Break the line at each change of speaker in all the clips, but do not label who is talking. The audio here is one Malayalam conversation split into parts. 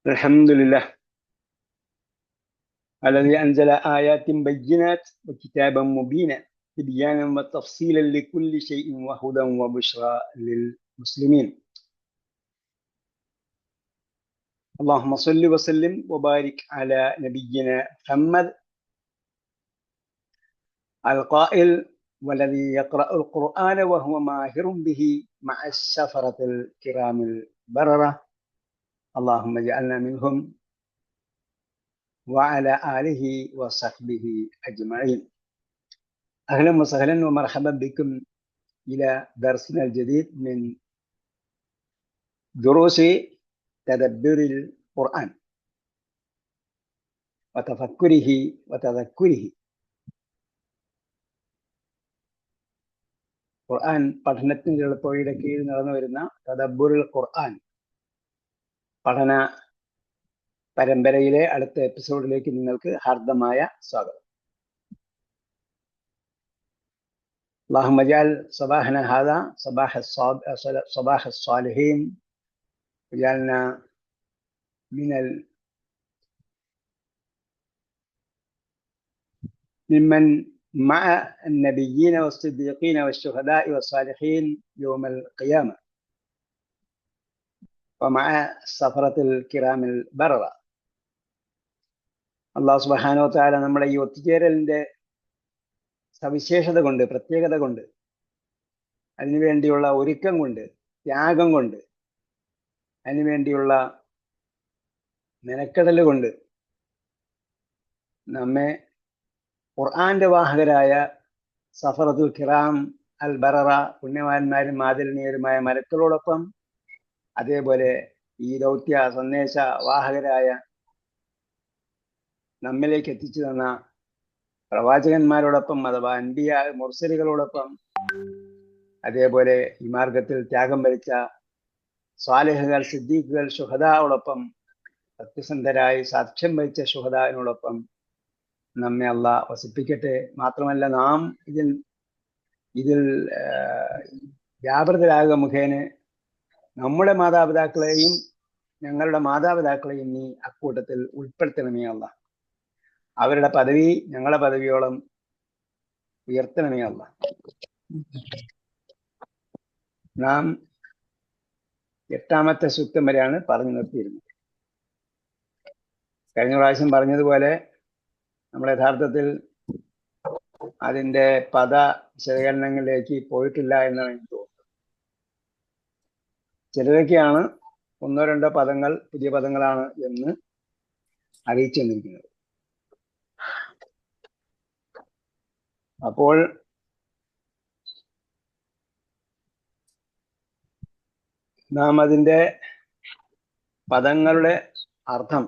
الحمد لله الذي أنزل آيات بينات وكتابا مبينا تبيانا وتفصيلا لكل شيء وهدى وبشرى للمسلمين. اللهم صل وسلم وبارك على نبينا محمد القائل: والذي يقرأ القرآن وهو ماهر به مع السفرة الكرام البررة اللهم اجعلنا منهم وعلى آله وصحبه أجمعين. أهلا وسهلا ومرحبا بكم إلى درسنا الجديد من دروس تدبر القرآن وتفكره وتذكره. ഖുർആൻ പഠനത്തിന്റെ എളുപ്പവഴിയുടെ കീഴിൽ നടന്നു വരുന്ന തദബ്ബുറുൽ ഖുർആൻ പഠന പരമ്പരയിലെ അടുത്ത എപ്പിസോഡിലേക്ക് നിങ്ങൾക്ക് ഹാർദമായ സ്വാഗതം. اللهم اجعل صباحنا هذا صباح الصالحين واجعلنا ممن مع النبيين والصديقين والشهداء والصالحين يوم القيامة ومع السفرة الكرام البررة. അല്ലാഹു സുബ്ഹാനഹു വ തആല നമ്മുടെ ഈ ഒത്തുചേരലിന്റെ സവിശേഷത കൊണ്ട്, പ്രത്യേകത കൊണ്ട്, അതിനുവേണ്ടിയുള്ള ഒരുക്കം കൊണ്ട്, ത്യാഗം കൊണ്ട്, അതിനുവേണ്ടിയുള്ള മെനക്കെടൽ കൊണ്ട് നമ്മെ ഖുർആന്റെ വാഹകരായ സഫറത്തുൽ കിറാം അൽ ബററ, പുണ്യവാന്മാരും ആദരണീയരുമായ മലക്കളോടൊപ്പം, അതേപോലെ ഈ ദൗത്യ സന്ദേശ വാഹകരായ നമ്മിലേക്ക് എത്തിച്ചു തന്ന പ്രവാചകന്മാരോടൊപ്പം, അഥവാ അൻബിയ മുർസലുകളോടൊപ്പം, അതേപോലെ ഈ മാർഗത്തിൽ ത്യാഗം വരിച്ച സ്വാലിഹുകൾ, സിദ്ദീഖുകൾ, ശുഹദായോടൊപ്പം, സത്യസന്ധരായി സാക്ഷ്യം വഹിച്ച ശുഹദാവിനോടൊപ്പം നമ്മെ അള്ളാഹ് വസിപ്പിക്കട്ടെ. മാത്രമല്ല, നാം ഇതിൽ വ്യാപൃതരാകുക മുഖേന നമ്മുടെ മാതാപിതാക്കളെയും ഞങ്ങളുടെ മാതാപിതാക്കളെയും നീ അക്കൂട്ടത്തിൽ ഉൾപ്പെടുത്തണമേ അള്ളാഹ്. അവരുടെ പദവി ഞങ്ങളുടെ പദവിയോളം ഉയർത്തണമേ അള്ളാഹ്. നാം 8ാമത്തെ സൂക്തം വരെയാണ് പറഞ്ഞു നിർത്തിയിരുന്നത്. കഴിഞ്ഞ പ്രാവശ്യം പറഞ്ഞതുപോലെ നമ്മൾ യഥാർത്ഥത്തിൽ അതിൻ്റെ പദ വിശകലനങ്ങളിലേക്ക് പോയിട്ടില്ല എന്നാണ് എനിക്ക് തോന്നുന്നത്. ചിലരൊക്കെയാണ് 1-2 പദങ്ങൾ പുതിയ പദങ്ങളാണ് എന്ന് അറിയിച്ചു തന്നിരിക്കുന്നത്. അപ്പോൾ നാം അതിൻ്റെ പദങ്ങളുടെ അർത്ഥം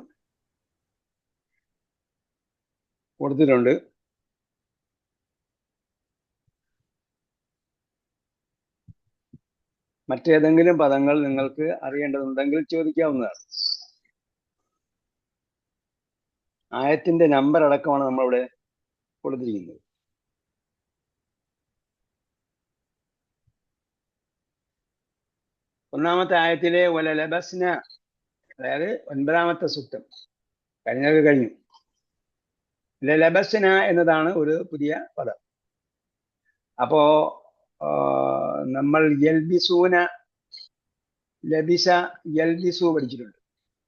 കൊടുത്തിട്ടുണ്ട്. മറ്റേതെങ്കിലും പദങ്ങൾ നിങ്ങൾക്ക് അറിയേണ്ടതുണ്ടെങ്കിൽ ചോദിക്കാവുന്നതാണ്. ആയത്തിന്റെ നമ്പർ അടക്കമാണ് നമ്മളിവിടെ കൊടുത്തിരിക്കുന്നത്. ഒന്നാമത്തെ ആയത്തിലെ വലലബസ്ന, അതായത് 9ാമത്തെ സൂക്തം കഴിഞ്ഞു. ലബസ്ന എന്നതാണ് ഒരു പുതിയ പദം. അപ്പോ നമ്മൾ യൽബിസൂന, ലബിസ യൽബിസു പഠിച്ചിട്ടുണ്ട്.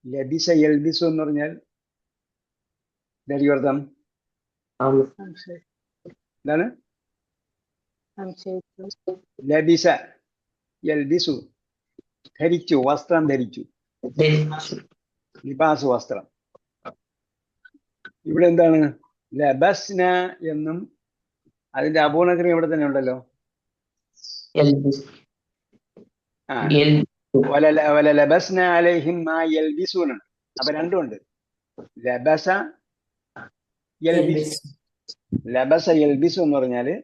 ലബിസ യൽബിസു എന്ന് പറഞ്ഞാൽ അർത്ഥം എന്താണ്? ലബിസ യൽബിസു, ധരിച്ചു, വസ്ത്രം ധരിച്ചു, ലിബാസ് വസ്ത്രം. ഇവിടെ എന്താണ്? ലബസ്ന എന്നും അതിന്റെ അപൂർണക്രിയ ഇവിടെ തന്നെ ഉണ്ടല്ലോ. ലബസ്ന അലൈഹിം മാ യൽബിസൂന. അപ്പൊ രണ്ടുമുണ്ട്. ലബസ യൽബിസു. ലബസ യൽബിസു എന്ന് പറഞ്ഞാല്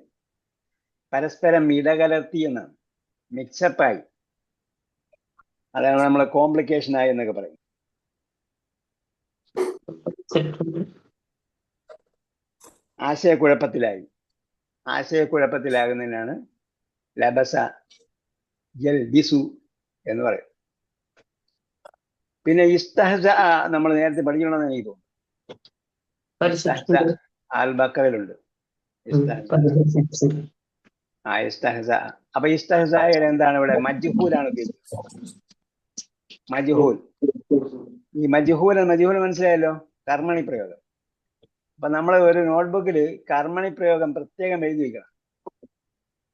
പരസ്പരം ഇടകലർത്തി എന്നാണ്, മിക്സപ്പായി. അതാണ് നമ്മളെ കോംപ്ലിക്കേഷൻ ആയി എന്നൊക്കെ പറയും. ആശയക്കുഴപ്പത്തിലാകുന്നതിനാണ് ലബസ യൽബിസു എന്ന് പറയും. പിന്നെ ഇസ്തഹസ നമ്മൾ നേരത്തെ പഠിക്കണമെന്ന് എനിക്ക് തോന്നുന്നു. ഇസ്തഹസ അൽ ബക്കറിലുണ്ട് ഇസ്തഹസ. ഇസ്തഹസ. അപ്പൊ ഇസ്തഹസയുടെ എന്താണ് ഇവിടെ? മജ്ഹൂലാണ് ഉപയോഗിക്കുന്നത്. മജ്ഹൂൽ. ഈ മജ്ഹൂൽ മനസ്സിലായല്ലോ, കർമ്മണി പ്രയോഗം. അപ്പൊ നമ്മൾ ഒരു നോട്ട്ബുക്കിൽ കർമ്മണി പ്രയോഗം പ്രത്യേകം എഴുതി വെക്കണം.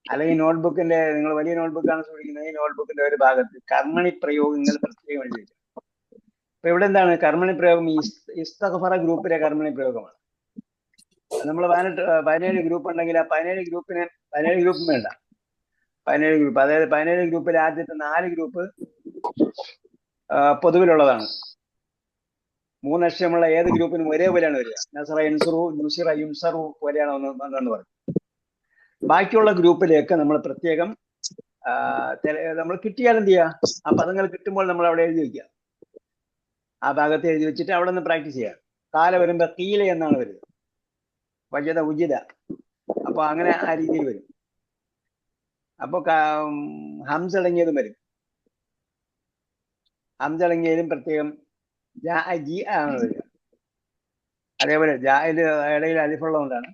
അല്ലെങ്കിൽ നോട്ട്ബുക്കിന്റെ, നിങ്ങൾ വലിയ നോട്ട്ബുക്കാണ് സൂക്ഷിക്കുന്നത്, ഈ നോട്ട്ബുക്കിന്റെ ഒരു ഭാഗത്ത് കർമ്മണി പ്രയോഗങ്ങൾ പ്രത്യേകം എഴുതി വെക്കണം. അപ്പൊ ഇവിടെ എന്താണ് കർമ്മണി പ്രയോഗം? ഇസ്തഗ്ഫറ ഗ്രൂപ്പിലെ കർമ്മണി പ്രയോഗമാണ്. നമ്മൾ 17 ഗ്രൂപ്പ് ഉണ്ടെങ്കിൽ ആ 17 ഗ്രൂപ്പും വേണ്ട, 17 ഗ്രൂപ്പ്, അതായത് 17 ഗ്രൂപ്പിലെ ആദ്യത്തെ 4 ഗ്രൂപ്പ് പൊതുവിലുള്ളതാണ്. 3 അക്ഷരമുള്ള ഏത് ഗ്രൂപ്പിനും ഒരേപോലെയാണ് വരിക. നസറ യൻസുറു, നുസിറ യുൻസറു പോലെയാണ് ഒന്നെന്ന് പറഞ്ഞു. ബാക്കിയുള്ള ഗ്രൂപ്പിലേക്ക് നമ്മൾ പ്രത്യേകം നമ്മൾ കിട്ടിയാൽ എന്ത് ചെയ്യുക? ആ പദങ്ങൾ കിട്ടുമ്പോൾ നമ്മൾ അവിടെ എഴുതി വെക്കുക. ആ ഭാഗത്ത് എഴുതി വെച്ചിട്ട് അവിടെ നിന്ന് പ്രാക്ടീസ് ചെയ്യുക. കാല വരുമ്പോ കീല എന്നാണ് വരിക, വജദ ഉജിത. അപ്പൊ അങ്ങനെ ആ രീതിയിൽ വരും. അപ്പൊ ഹംസ അടങ്ങിയതും വരും. ഹംസ അടങ്ങിയതിലും പ്രത്യേകം ജി ആണ് വരിക. അതേപോലെ ജായില് ഇടയിൽ അലിഫുള്ളതുകൊണ്ടാണ്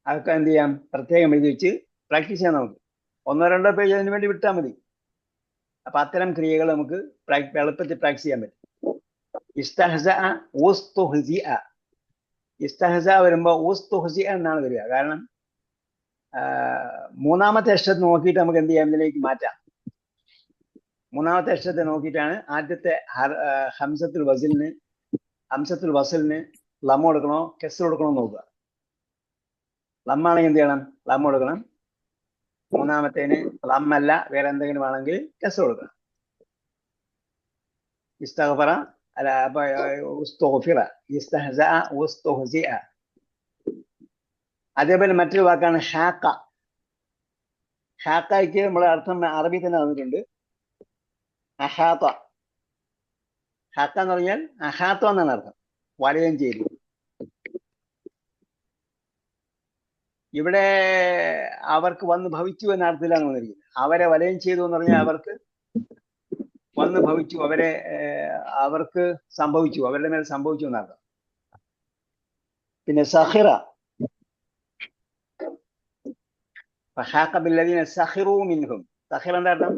അതൊക്കെ എന്ത് ചെയ്യാം? പ്രത്യേകം എഴുതി വെച്ച് പ്രാക്ടീസ് ചെയ്യാൻ നമുക്ക് 1-2 പേജ് അതിന് വേണ്ടി വിട്ടാൽ മതി. അപ്പൊ അത്തരം ക്രിയകൾ നമുക്ക് എളുപ്പത്തിൽ പ്രാക്ടീസ് ചെയ്യാൻ പറ്റും. ഇസ്തഹസ ഉസ്തുഹ്സിഅ. ഇസ്തഹസ വരുമ്പോ ഉസ്തുഹ്സിഅ എന്നാണ് വരിക. കാരണം മൂന്നാമത്തെ അക്ഷരത്തെ നോക്കിയിട്ട് നമുക്ക് എന്ത് ചെയ്യാം? ഇതിലേക്ക് മാറ്റാം. മൂന്നാമത്തെ അക്ഷരത്തെ നോക്കിയിട്ടാണ് ആദ്യത്തെ ഹംസത്തുൽ വസലിന് ലം കൊടുക്കണോ കെസ്ർ കൊടുക്കണോ നോക്കുക. ലമ്മാണെങ്കിൽ എന്ത് ചെയ്യണം? ലം കൊടുക്കണം. മൂന്നാമത്തേന് ലമ്മല്ല വേറെ എന്തെങ്കിലും ആണെങ്കിൽ കെസ്ർ കൊടുക്കണം. ഇസ്തഗ്ഫറ അല്ല, അപ്പൊ ഉസ്തുഗ്ഫിറ, ഇസ്തഹസഅ ഉസ്തുഹ്സിഅ. അതേപോലെ മറ്റൊരു വാക്കാണ് ഹാക്ക. ഹാക്കയ്ക്ക് നമ്മളെ അർത്ഥം അറബി തന്നെ തന്നിട്ടുണ്ട്, അഹാത്ത. ഹാക്ക എന്ന് പറഞ്ഞാൽ അഹാത്ത എന്നാണ് അർത്ഥം, വലയം ചെയ്തു. ഇവിടെ അവർക്ക് വന്ന് ഭവിച്ചു എന്ന അർത്ഥത്തിലാണ് വന്നിരിക്കുന്നത്. അവരെ വലയം ചെയ്തു എന്ന് പറഞ്ഞാൽ അവർക്ക് വന്ന് ഭവിച്ചു, അവർക്ക് സംഭവിച്ചു, അവരുടെ മേൽ സംഭവിച്ചു എന്നർത്ഥം. പിന്നെ സഹിറ, സഹിറു മിൻഹും. സഹിറ എന്താ അർത്ഥം?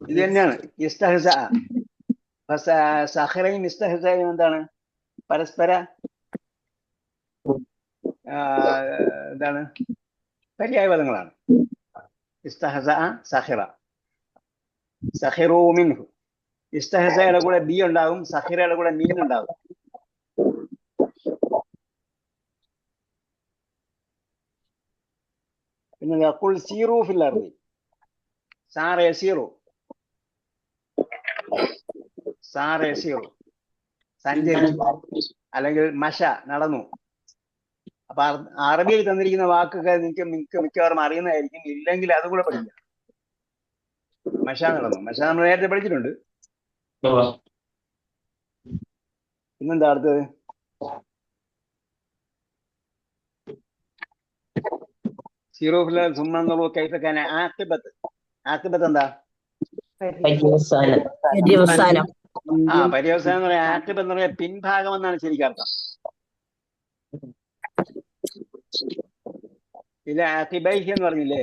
ഇത് തന്നെയാണ് ഇസ്തഹസ. സഹിറയും ഇസ്തഹസയും എന്താണ്? പരസ്പര എന്താണ്? പര്യായ പദങ്ങളാണ്. ഇസ്തഹസ സഹിറ, സഹിറു മിൻഹു. ഇസ്തഹസയുടെ കൂടെ ബി ഉണ്ടാകും, സഹിറയുടെ കൂടെ മീൻ ഉണ്ടാകും. പിന്നെ യഖുൽ സീറു ഫിൽ അർദി, സാറ യസീറു, സാറ യസീറു സഞ്ചരിച്ചു, അല്ലെങ്കിൽ മഷ നടന്നു. അപ്പൊ അറബിയിൽ തന്നിരിക്കുന്ന വാക്കൊക്കെ നിങ്ങൾക്ക് മിക്കവാറും അറിയുന്നതായിരിക്കും, ഇല്ലെങ്കിൽ അതും കൂടെ പഠിക്കാം. മഷ നടന്നു, മഷ നമ്മൾ നേരത്തെ പഠിച്ചിട്ടുണ്ട്. പിന്നെന്താ അടുത്തത്? സീറോ സുമ്മ കൈഫക്കാന ആഖിബത്ത്. ആഖിബത്ത് എന്താ?
പര്യവസാനം.
പര്യവസാനം എന്ന് പറയാം. ആഖിബത്ത് എന്ന് പറയാം പിൻഭാഗം എന്നാണ് ശരിക്കും അർത്ഥം. ഇല്ല, അഖിബൈഹി എന്ന് പറഞ്ഞില്ലേ?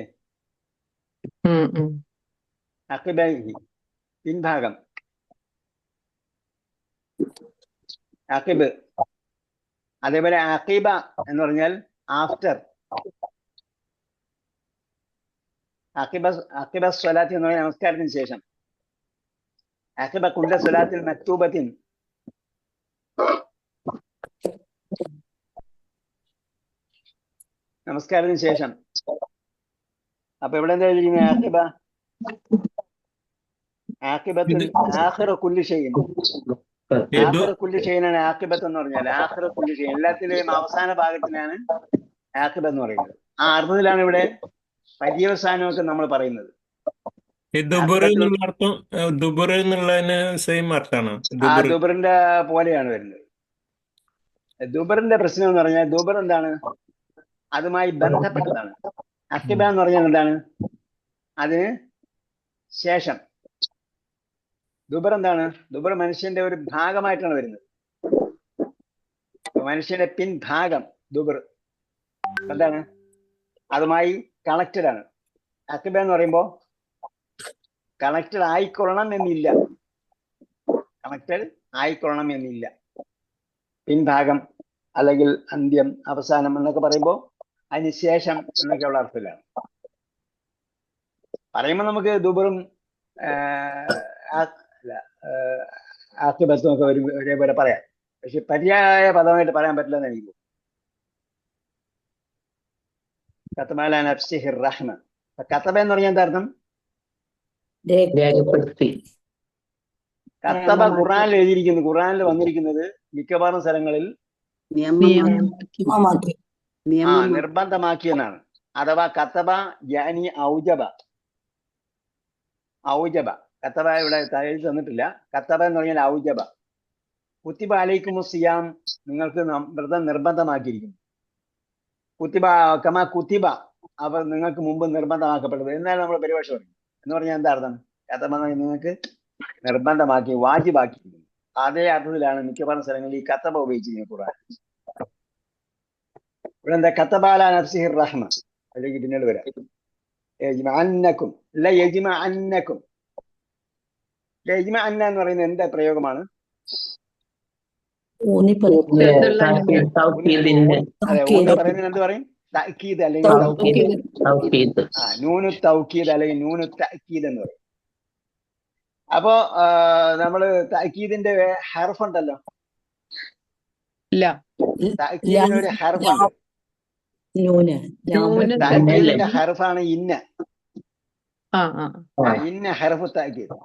അഖിബൈഹി പിൻഭാഗം, അഖിബ്. അതേപോലെ അഖീബ എന്ന് പറഞ്ഞാൽ ആഫ്റ്റർ. അഖിബ സ്വലാത്തി എന്ന് പറഞ്ഞാൽ നമസ്കാരത്തിന് ശേഷം. അഖിബ കുല്ല സ്വലാത്തിൽ മക്തൂബത്തിൻ. നമസ്കാരത്തിന് ശേഷം. അപ്പൊ ഇവിടെ എന്താ എഴുതിയിരിക്കുന്നത്? ആഖിബ, ആഖിബത്തുൽ ആഖിറ കുല്ലി ഷൈഇൻ. ആഖിറ കുല്ലി ഷൈഇനാണ് ആഖിബത്ത് എന്ന് പറഞ്ഞാൽ. ആഖിറ കുല്ലി ഷൈഇൻ, എല്ലാത്തിലെയും അവസാന ഭാഗത്തിനാണ് ആഖിബ എന്ന് പറയുന്നത്. ആ അർത്ഥത്തിലാണ് ഇവിടെ പര്യവസാനമൊക്കെ നമ്മൾ പറയുന്നത്. ദുബറിന്റെ പോലെയാണ് വരുന്നത്. ദുബറിന്റെ പ്രശ്നം എന്ന് പറഞ്ഞാൽ ദുബർ എന്താണ്? അതുമായി ബന്ധപ്പെട്ടതാണ്. അഖിബ എന്ന് പറഞ്ഞാൽ എന്താണ്? അതിന് ശേഷം, ദുബർ എന്താണ്? ദുബർ മനുഷ്യന്റെ ഒരു ഭാഗമായിട്ടാണ് വരുന്നത്. മനുഷ്യന്റെ പിൻഭാഗം ദുബർ എന്താണ്? അതുമായി കണക്റ്റഡ് ആണ്. അക്കിബ എന്ന് പറയുമ്പോൾ കണക്റ്റഡ് ആയിക്കൊള്ളണം എന്നില്ല. കണക്റ്റഡ് ആയിക്കൊള്ളണം എന്നില്ല. പിൻഭാഗം അല്ലെങ്കിൽ അന്ത്യം, അവസാനം എന്നൊക്കെ പറയുമ്പോൾ അതിന് ശേഷം എന്നൊക്കെയുള്ള അർത്ഥത്തിലാണ് പറയുമ്പോൾ നമുക്ക് ദുബറും ആക്കിബത്തും ഒക്കെ ഒരേപോലെ പറയാം. പക്ഷെ പര്യായ പദമായിട്ട് പറയാൻ പറ്റില്ല എന്ന് എനിക്ക് കത്തബ നഫ്സിഹി റഹ്മ. കത്തബ എന്ന് പറഞ്ഞാൽ എന്താ അർത്ഥം?
രേഖപ്പെടുത്തി.
കത്തബ ഖുർആനിൽ എഴുതിയിരിക്കുന്നു. ഖുർആനിൽ വന്നിരിക്കുന്നത് മിക്കവാറും സ്ഥലങ്ങളിൽ നിർബന്ധമാക്കിയെന്നാണ്. അഥവാ കത്തബ യാനി ഔജബ. ഔജബ കത്തബ ഇവിടെ എഴുതി തന്നിട്ടില്ല. കത്തബ എന്ന് പറഞ്ഞാൽ ഔജബ. കുത്തിബ അലൈക്കും സിയാം, നിങ്ങൾക്ക് വ്രതം നിർബന്ധമാക്കിയിരിക്കുന്നു. കുത്തിബ കമാ കുത്തിബ, അവർ നിങ്ങൾക്ക് മുമ്പ് നിർബന്ധമാക്കപ്പെട്ടത് എന്നാലും നമ്മൾ പരിഭാഷ പറയും. എന്ന് പറഞ്ഞാൽ എന്താ അർത്ഥം? കത്തബ നിങ്ങൾക്ക് നിർബന്ധമാക്കി, വാജിബാക്കിയിരിക്കുന്നു. അതേ അർത്ഥത്തിലാണ് മിക്കവാറും സ്ഥലങ്ങളിൽ ഈ കത്തബ ഉപയോഗിച്ചിരിക്കുന്നത് ഖുർആൻ. ഇവിടെ എന്താ? കത്തബ അലാ നഫ്സിഹി റഹ്മ. അതിലേക്ക് പിന്നീട് വരാം. യജ്മഅന്നകും ല യജ്മഅന്നകും. യജ്മഅന്ന എന്ന് പറയുന്നത് എന്താ പ്രയോഗമാണ്?
അതെ,
പറയുന്നത് എന്ത് പറയും? തഅക്കീദ് അല്ലെങ്കിൽ നൂനു തൗക്കീദ് അല്ലെങ്കിൽ നൂനു തഅക്കീദ് എന്ന് പറയും. അപ്പോ നമ്മള് തഅക്കീദിന്റെ ഹർഫ് ഉണ്ടല്ലോ. തഅക്കീദിന് ഒരു ഹർഫുണ്ട്. തഅക്കീദിന്റെ ഹർഫാണ് ഇന്ന. ഇന്ന ഹർഫു തഅക്കീദ്.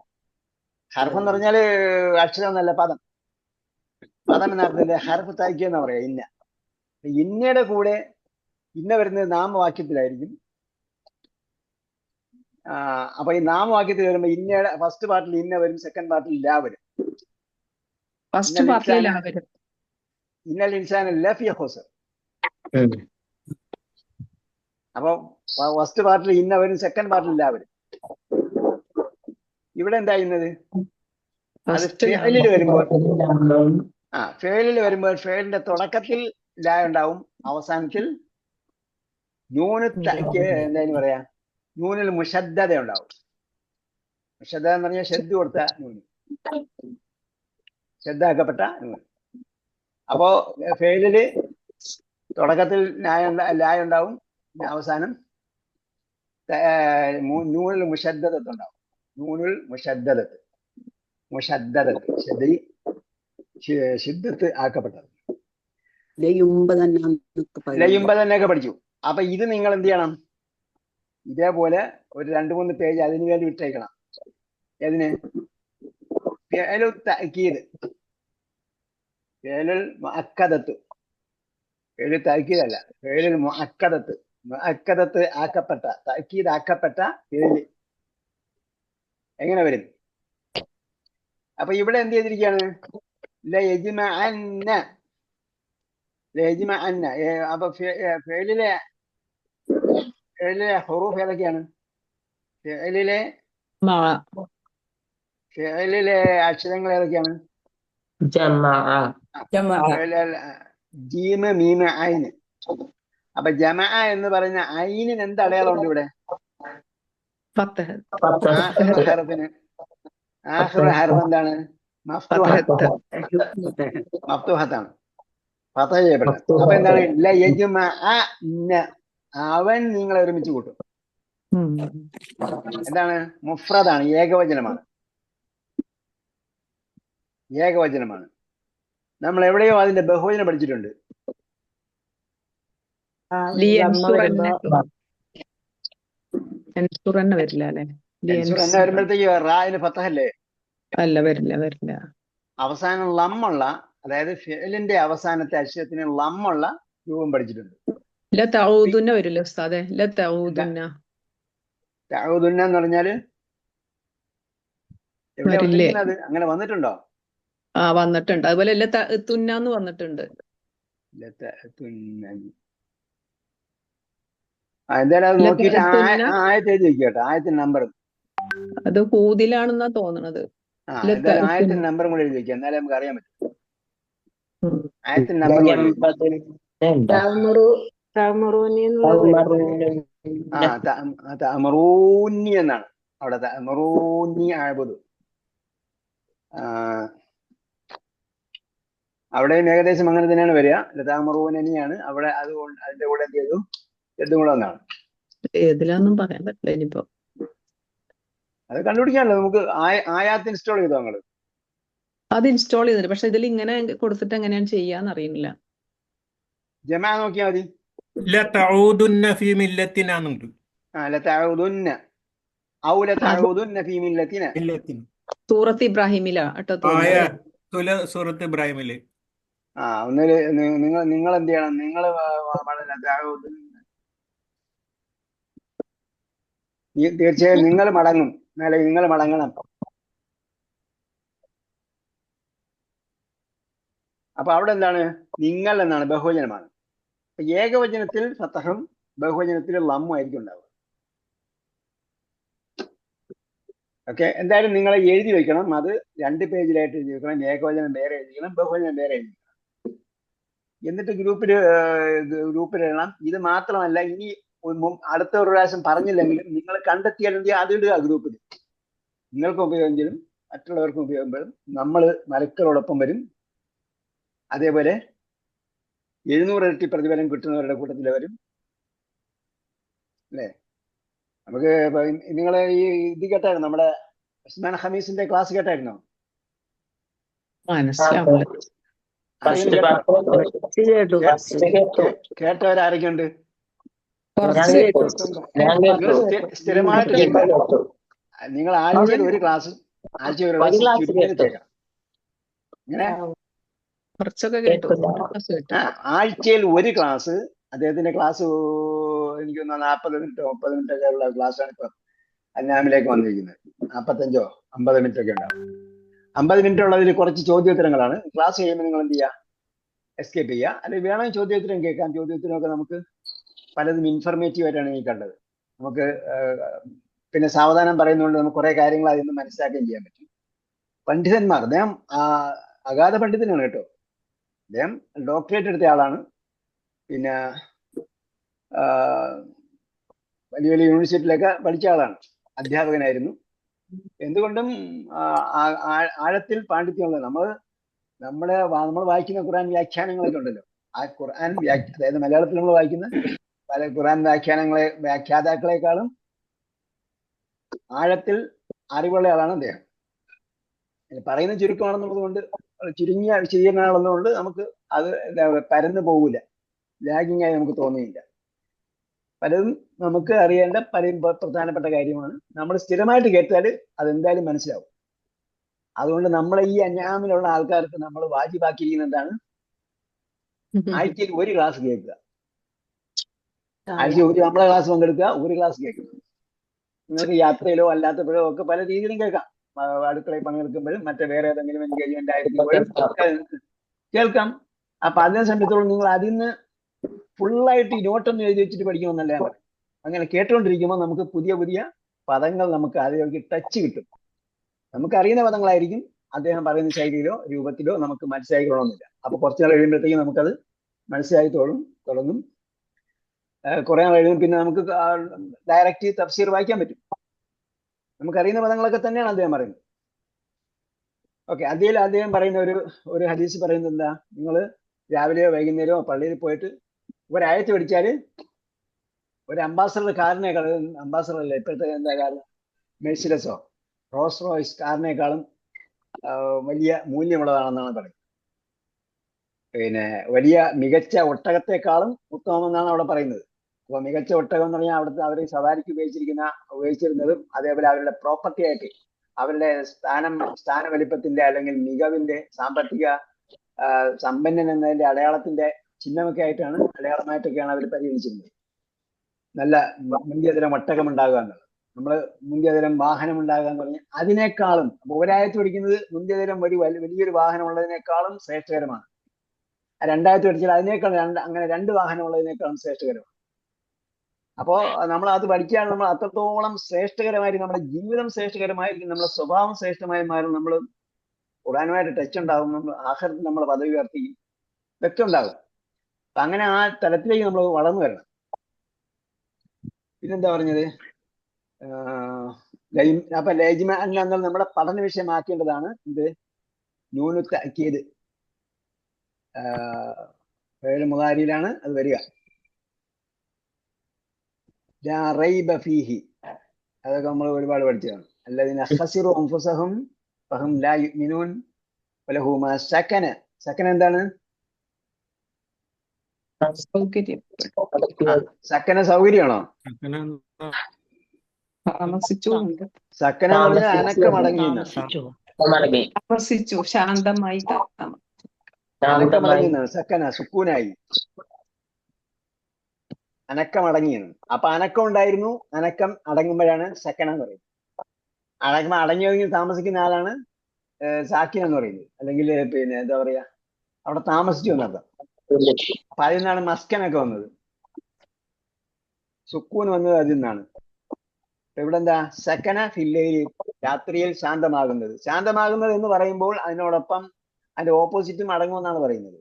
ഹർഫ് എന്ന് പറഞ്ഞാല് അക്ഷരം എന്നല്ല, പദം. പദം എന്ന അർത്ഥത്തില് ഹർഫ് തഅക്കീദ് എന്ന് പറയാം. ഇന്ന. ഇന്നയുടെ കൂടെ ഇന്ന വരുന്നത് നാമവാക്യത്തിലായിരിക്കും. അപ്പൊ ഈ നാമവാക്യത്തിൽ വരുമ്പോ ഇന്നയുടെ ഫസ്റ്റ് പാർട്ടിൽ ഇന്ന വരും, സെക്കൻഡ് പാർട്ടിൽ ലാ വരും. ഇന്നൽ ഇൻസാന ലഫീ ഖുസ്ർ. അപ്പൊ ഫസ്റ്റ് പാർട്ടിൽ ഇന്ന വരും, സെക്കൻഡ് പാർട്ടിൽ ലാ വരും. ഇവിടെ എന്താ ചെയ്യുന്നത്? അത് ഫേലിൽ വരുമ്പോൾ ഫേലിന്റെ തുടക്കത്തിൽ ലാ ഉണ്ടാവും, അവസാനത്തിൽ നൂന് എന്തായാലും പറയാ നൂനിൽ മുഷദ്ദത ഉണ്ടാവും. മുഷദ്ദത എന്ന് പറഞ്ഞാൽ ഷദ്ദ് കൊടുത്ത നൂന്, ഷദ്ദാക്കപ്പെട്ട നൂന്. അപ്പോ ഫേലില് തുടക്കത്തിൽ ലായ ഉണ്ടാവും, അവസാനം നൂനിൽ മുഷദ്ദത്ത് ഉണ്ടാവും. നൂനുൽ മുഷദ്ദത്ത് ഷിദ്ദത്ത് ആക്കപ്പെട്ടത്. ലയുമ്പ തന്നെയൊക്കെ പഠിച്ചു. അപ്പൊ ഇത് നിങ്ങൾ എന്ത് ചെയ്യണം? ഇതേപോലെ ഒരു 2-3 പേജ് അതിന് വേണ്ടി വിട്ടേക്കണം. ഏതിന്? ഫിഅലു തഅക്കീദ്, ഫിഅലുൽ മുഅക്കദത്ത്. ഫിഅലു തഅക്കീദ് അല്ല, ഫിഅലുൽ മുഅക്കദത്ത്. മുഅക്കദത്ത് ആക്കപ്പെട്ട, തഅക്കീദ് ആക്കപ്പെട്ട ഫിഅല് എങ്ങനെ വരും? അപ്പൊ ഇവിടെ എന്ത് ചെയ്തിരിക്കുകയാണ്? ലയജ്മഅന്ന. അപ്പൊ ഫിഅലിലെ ഹുറൂഫ് ഏതൊക്കെയാണ്? ഫിഅലിലെ അക്ഷരങ്ങൾ ഏതൊക്കെയാണ്? ജീമ്, മീമ്, ഐന്. അപ്പൊ ജമഅ എന്ന് പറയുന്ന ഐനിന് എന്ത് അടയാളമുണ്ട് ഇവിടെ? ആഖിറ ഹർഫ് എന്താണ്? മഫ്തൂഹത്താണ്, ഫതഹ ചെയ്യപ്പെടുന്നത്. അപ്പൊ എന്താണ്? ലയജ്മഅന്ന, അവൻ നിങ്ങളെ ഒരുമിച്ച് കൂട്ടും. എന്താണ്? മുഫ്രദാണ്, ഏകവചനമാണ്. നമ്മൾ എവിടെയോ അതിന്റെ ബഹുവചനം പഠിച്ചിട്ടുണ്ട്. വരുമ്പോഴത്തേക്ക് റായിന് ഫതഹല്ലേ?
അല്ല, വരില്ല.
അവസാനം ലമ്മുള്ള, അതായത് ഫിഅലിന്റെ അവസാനത്തെ അക്ഷരത്തിന് ലമ്മുള്ള രൂപം പഠിച്ചിട്ടുണ്ട്.
വരില്ല ഉസ്താദേ.
തഊദുന്ന എന്ന് പറഞ്ഞാല് എവിടെ അങ്ങനെ വന്നിട്ടുണ്ടോ?
വന്നിട്ടുണ്ട്. അതുപോലെ തുന്നാന്ന് വന്നിട്ടുണ്ട്.
എന്തായാലും അത് നോക്കിയിട്ട് ആയത്ത് എഴുതി വെക്കട്ടെ, ആയത്തിന്റെ നമ്പർ.
അത് ഹൂദിലാണെന്നാ തോന്നണത്.
എന്തായാലും ആയത്തിന്റെ നമ്പറും കൂടെ എഴുതി വെക്കുക, എന്നാലേ നമുക്ക് അറിയാൻ പറ്റും. ആയത്തിന്റെ നമ്പർ തഅമറൂനി എന്നാണ് അവിടെ. തഅമറൂനി അഅ്ബുദു. അവിടെയും ഏകദേശം അങ്ങനെ തന്നെയാണ് വരിക. തഅമറൂനനിയാണ് അവിടെ. അതുകൊണ്ട് അതിന്റെ കൂടെ എന്ത് ചെയ്തു? എന്തും കൂടെ ഒന്നാണ്.
ഏതിലാന്നും പറയാൻ പറ്റില്ല ഇനിയിപ്പോ.
അത് കണ്ടുപിടിക്കാനല്ലോ നമുക്ക്. ആയാത്ത് ഇൻസ്റ്റാൾ ചെയ്തോ നിങ്ങള്?
അത് ഇൻസ്റ്റാൾ ചെയ്തിട്ട്, പക്ഷെ ഇതിൽ ഇങ്ങനെ കൊടുത്തിട്ട് എങ്ങനെയാണ് ചെയ്യാന്ന് അറിയുന്നില്ല.
ജമാ നോക്കിയാൽ മതി.
ലതഊദുന്ന ഫീ മില്ലത്തിന എന്നുണ്ട്.
ലതഊദുന്ന ഔ ലതഊദുന്ന ഫീ മില്ലത്തിന.
സൂറത്ത് ഇബ്രാഹിമിലാ കേട്ടോ.
സൂറത്ത് ഇബ്രാഹിമില്.
ഒന്നില് നിങ്ങൾ എന്ത് ചെയ്യണം? നിങ്ങൾ തീർച്ചയായും നിങ്ങൾ മടങ്ങും. നിങ്ങൾ മടങ്ങണം. അപ്പൊ അവിടെ എന്താണ്? നിങ്ങൾ എന്നാണ്, ബഹുവചനമാണ്. ഏകവചനത്തിൽ ഫതഹും ബഹുവചനത്തിൽ ലമ്മും ആയിരിക്കും ഉണ്ടാവുക. ഓക്കെ, എന്തായാലും നിങ്ങൾ എഴുതി വെക്കണം. അത് 2 പേജിലായിട്ട് എഴുതി വെക്കണം. ഏകവചനം വേറെ എഴുതിക്കണം, ബഹുവചനം വേറെ എഴുതിക്കണം. എന്നിട്ട് ഗ്രൂപ്പിൽ എഴുതണം. ഇത് മാത്രമല്ല, ഇനി അടുത്ത ഒരു പ്രാവശ്യം പറഞ്ഞില്ലെങ്കിലും നിങ്ങൾ കണ്ടെത്തിയാലും അത് ഇടുക ഗ്രൂപ്പിൽ. നിങ്ങൾക്കും ഉപയോഗമെങ്കിലും മറ്റുള്ളവർക്കും ഉപയോഗപ്പെടും. നമ്മൾ മലക്കളോടൊപ്പം വരും. അതേപോലെ 700 ഇരട്ടി പ്രതിഫലം കിട്ടുന്നവരുടെ കൂട്ടത്തിൽ വരും അല്ലേ? നമുക്ക് നിങ്ങളെ ഈ ഇത് കേട്ടായിരുന്നു, നമ്മുടെ ഉസ്മാൻ ഹമീസിന്റെ ക്ലാസ് കേട്ടായിരുന്നോ? കേട്ടവരാരൊക്കെയുണ്ട്? സ്ഥിരമായിട്ട് നിങ്ങൾ ആഴ്ചയിൽ ഒരു ക്ലാസ് കേൾക്കാം. ഇങ്ങനെ ആഴ്ചയിൽ ഒരു ക്ലാസ്. അദ്ദേഹത്തിന്റെ ക്ലാസ് എനിക്ക് 40 മിനിറ്റോ 30 മിനിറ്റ് ഒക്കെ ഉള്ള ക്ലാസ്സാണ് ഇപ്പൊ അന്നാമിലേക്ക് വന്നിരിക്കുന്നത്. 45 or 50 മിനിറ്റ് ഒക്കെ ഉണ്ടാവും. 50 മിനിറ്റ് ഉള്ളതിൽ കുറച്ച് ചോദ്യോത്തരങ്ങളാണ്. ക്ലാസ് കഴിയുമ്പോൾ നിങ്ങൾ എന്ത് ചെയ്യുക? എസ്കേപ്പ് ചെയ്യുക. അല്ലെങ്കിൽ വേണമെങ്കിൽ ചോദ്യോത്തരം കേൾക്കാം. ചോദ്യോത്തരമൊക്കെ നമുക്ക് പലതും ഇൻഫർമേറ്റീവ് ആയിട്ടാണ് എനിക്ക് കണ്ടത്. നമുക്ക് പിന്നെ സാവധാനം പറയുന്നതുകൊണ്ട് നമുക്ക് കുറെ കാര്യങ്ങൾ അതിൽ നിന്ന് മനസ്സിലാക്കുകയും ചെയ്യാൻ പറ്റും. പണ്ഡിതന്മാർ, അദ്ദേഹം അഗാധ പണ്ഡിതനാണ് കേട്ടോ. അദ്ദേഹം ഡോക്ടറേറ്റ് എടുത്ത ആളാണ്. പിന്നെ വലിയ വലിയ യൂണിവേഴ്സിറ്റിയിലൊക്കെ പഠിച്ച ആളാണ്. അധ്യാപകനായിരുന്നു. എന്തുകൊണ്ടും ആഴത്തിൽ പാണ്ഡിത്യമുള്ളത്. നമ്മൾ വായിക്കുന്ന ഖുർആൻ വ്യാഖ്യാനങ്ങളൊക്കെ ഉണ്ടല്ലോ. ആ ഖുർആൻ അതായത് മലയാളത്തിൽ നമ്മൾ വായിക്കുന്ന പല ഖുർആൻ വ്യാഖ്യാതാക്കളെക്കാളും ആഴത്തിൽ അറിവുള്ള ആളാണ് അദ്ദേഹം. പറയുന്ന ചുരുക്കമാണെന്നുള്ളത് കൊണ്ട്, ചുരുങ്ങിയ വിശദീകരണമാണെന്നുകൊണ്ട് നമുക്ക് അത് എന്താ പറയുക, പരന്നു പോകില്ല, ലാഗിങ് ആയി നമുക്ക് തോന്നുന്നില്ല. പലതും നമുക്ക് അറിയേണ്ട പ്രധാനപ്പെട്ട കാര്യമാണ്. നമ്മൾ സ്ഥിരമായിട്ട് കേട്ടാൽ അതെന്തായാലും മനസ്സിലാവും. അതുകൊണ്ട് നമ്മളെ ഈ അഞ്ഞാമിലുള്ള ആൾക്കാർക്ക് നമ്മൾ വാജിബാക്കിയിരിക്കുന്ന എന്താണ്? ആഴ്ചയിൽ ഒരു ക്ലാസ് കേൾക്കുക. ആഴ്ച നമ്മളെ ക്ലാസ് പങ്കെടുക്കുക, ഒരു ക്ലാസ് കേൾക്കുക. നിങ്ങൾക്ക് യാത്രയിലോ അല്ലാത്തപ്പോഴോ ഒക്കെ പല രീതിയിലും കേൾക്കാം. അടുക്കളയിൽ പണിയെടുക്കുമ്പോഴും മറ്റേ വേറെ ഏതെങ്കിലും എൻഗേജ്മെന്റ് ആയിരിക്കുമ്പോഴും കേൾക്കാം. അപ്പൊ അതിനെ സംബന്ധിച്ചോളം നിങ്ങൾ അതിൽ നിന്ന് ഫുള്ളായിട്ട് ഈ നോട്ടൊന്നും എഴുതി വെച്ചിട്ട് പഠിക്കണമെന്നല്ല ഞാൻ പറയും. അങ്ങനെ കേട്ടുകൊണ്ടിരിക്കുമ്പോൾ നമുക്ക് പുതിയ പുതിയ പദങ്ങൾ നമുക്ക് അതിലേക്ക് ടച്ച് കിട്ടും. നമുക്കറിയുന്ന പദങ്ങളായിരിക്കും. അദ്ദേഹം പറയുന്ന ശൈലിയിലോ രൂപത്തിലോ നമുക്ക് മനസ്സിലാക്കിക്കൊള്ളണമെന്നില്ല. അപ്പൊ കുറച്ചു നാൾ കഴിയുമ്പോഴത്തേക്കും നമുക്കത് മനസ്സിലായി തുടങ്ങും. കുറെ നാൾ കഴിയുമ്പോൾ പിന്നെ നമുക്ക് ഡയറക്റ്റ് തഫ്സീർ വായിക്കാൻ പറ്റും. നമുക്കറിയുന്ന പദങ്ങളൊക്കെ തന്നെയാണ് അദ്ദേഹം പറയുന്നത്. ഓക്കെ, അദ്ദേഹം പറയുന്ന ഒരു ഹദീസ് പറയുന്നത് എന്താ? നിങ്ങൾ രാവിലെയോ വൈകുന്നേരമോ പള്ളിയിൽ പോയിട്ട് ഒരായത്ത് പഠിച്ചാല് ഒരു അംബാസഡർ കാറിനേക്കാളും, അംബാസഡർ അല്ല ഇപ്പോഴത്തെ എന്താ കാരണം, മെഴ്സിഡസോ റോൾസ് റോയ്സ് കാറിനേക്കാളും വലിയ മൂല്യമുള്ളതാണെന്നാണ് പറയുന്നത്. പിന്നെ വലിയ മികച്ച ഒട്ടകത്തെക്കാളും ഉത്തമമെന്നാണ് അവിടെ പറയുന്നത്. അപ്പൊ മികച്ച ഒട്ടകം എന്ന് പറഞ്ഞാൽ അവിടുത്തെ അവർ സവാരിക്ക് ഉപയോഗിച്ചിരുന്നതും അതേപോലെ അവരുടെ പ്രോപ്പർട്ടി ആയിട്ട് അവരുടെ സ്ഥാന വലിപ്പത്തിന്റെ അല്ലെങ്കിൽ മികവിന്റെ സാമ്പത്തിക സമ്പന്നൻ എന്നതിന്റെ അടയാളത്തിന്റെ ചിഹ്നമൊക്കെ ആയിട്ടാണ്, അടയാളമായിട്ടൊക്കെയാണ് അവർ പരിഗണിച്ചിരുന്നത്. നല്ല മുന്തിയതരം ഒട്ടകം ഉണ്ടാകുക എന്നുള്ളത്, നമ്മൾ മുന്തിയതരം വാഹനം ഉണ്ടാകുക എന്ന് പറഞ്ഞാൽ അതിനേക്കാളും, ഒരായത്ത് പഠിക്കുന്നത് മുന്തിയതരം വലിയൊരു വാഹനം ഉള്ളതിനേക്കാളും ശ്രേഷ്ഠകരമാണ്. രണ്ടായത്ത് പഠിച്ചാൽ അതിനേക്കാൾ അങ്ങനെ 2 വാഹനം ഉള്ളതിനേക്കാളും ശ്രേഷ്ഠകരമാണ്. അപ്പോ നമ്മൾ അത് പഠിക്കുകയാണ്. നമ്മൾ അത്രത്തോളം ശ്രേഷ്ഠകരമായിരിക്കും, നമ്മുടെ ജീവിതം ശ്രേഷ്ഠകരമായിരിക്കും, നമ്മുടെ സ്വഭാവം ശ്രേഷ്ഠമായി മാറും, നമ്മൾ ഖുർആനുമായിട്ട് ടച്ച് ഉണ്ടാകും, നമ്മൾ ആഖിറത്തിൽ നമ്മളെ പദവി ഉയർത്തിയും ഇതൊക്കെ ഉണ്ടാകും. അപ്പൊ അങ്ങനെ ആ തലത്തിലേക്ക് നമ്മൾ വളർന്നു വരണം. പിന്നെന്താ പറഞ്ഞത്? അപ്പൊ ലൈജ്മ എന്നാൽ നമ്മുടെ പഠന വിഷയമാക്കേണ്ടതാണ് ഇത് നൂനു തഅക്കീദ്. ഫിഅൽ മുദാരിയിലാണ് അത് വരിക. ലാ റൈബ ഫീഹി, അതൊക്കെ നമ്മൾ ഒരുപാട് പഠിച്ചതാണ്. അല്ലദീന ഖസിറു അൻഫുസഹും ഫഹും ലാ യുഅ്മിനൂൻ വലഹു മാ സകന. സകന എന്താണ്?
സൗകര്യം.
സക്കന സൗകര്യമാണോ?
താമസിച്ചു
സക്കന എന്ന് പറഞ്ഞാൽ അനക്കം അടങ്ങി,
താമസിച്ചു, ശാന്തമായി
അനക്കം അടങ്ങിയെന്നാണ്. സക്കന സുക്കൂനായി, അനക്കം അടങ്ങിയെന്ന്. അപ്പൊ അനക്കം ഉണ്ടായിരുന്നു, അനക്കം അടങ്ങുമ്പോഴാണ് സക്കന എന്ന് പറയുന്നത്. അടങ്ങി ഒതുങ്ങി താമസിക്കുന്ന ആളാണ് സാക്കിന എന്ന് പറയുന്നത്. അല്ലെങ്കിൽ പിന്നെ എന്താ പറയാ, അവിടെ താമസിച്ചു എന്നർത്ഥം. അപ്പൊ അതിൽ നിന്നാണ് മസ്കനൊക്കെ വന്നത്, സുക്കൂൻ വന്നത് അതിൽ നിന്നാണ്. ഇവിടെ എന്താ? സക്കന ഫില്ലൈലി, രാത്രിയിൽ ശാന്തമാകുന്നത്. ശാന്തമാകുന്നത് എന്ന് പറയുമ്പോൾ അതിനോടൊപ്പം അതിന്റെ ഓപ്പോസിറ്റും അടങ്ങുമെന്നാണ് പറയുന്നത്.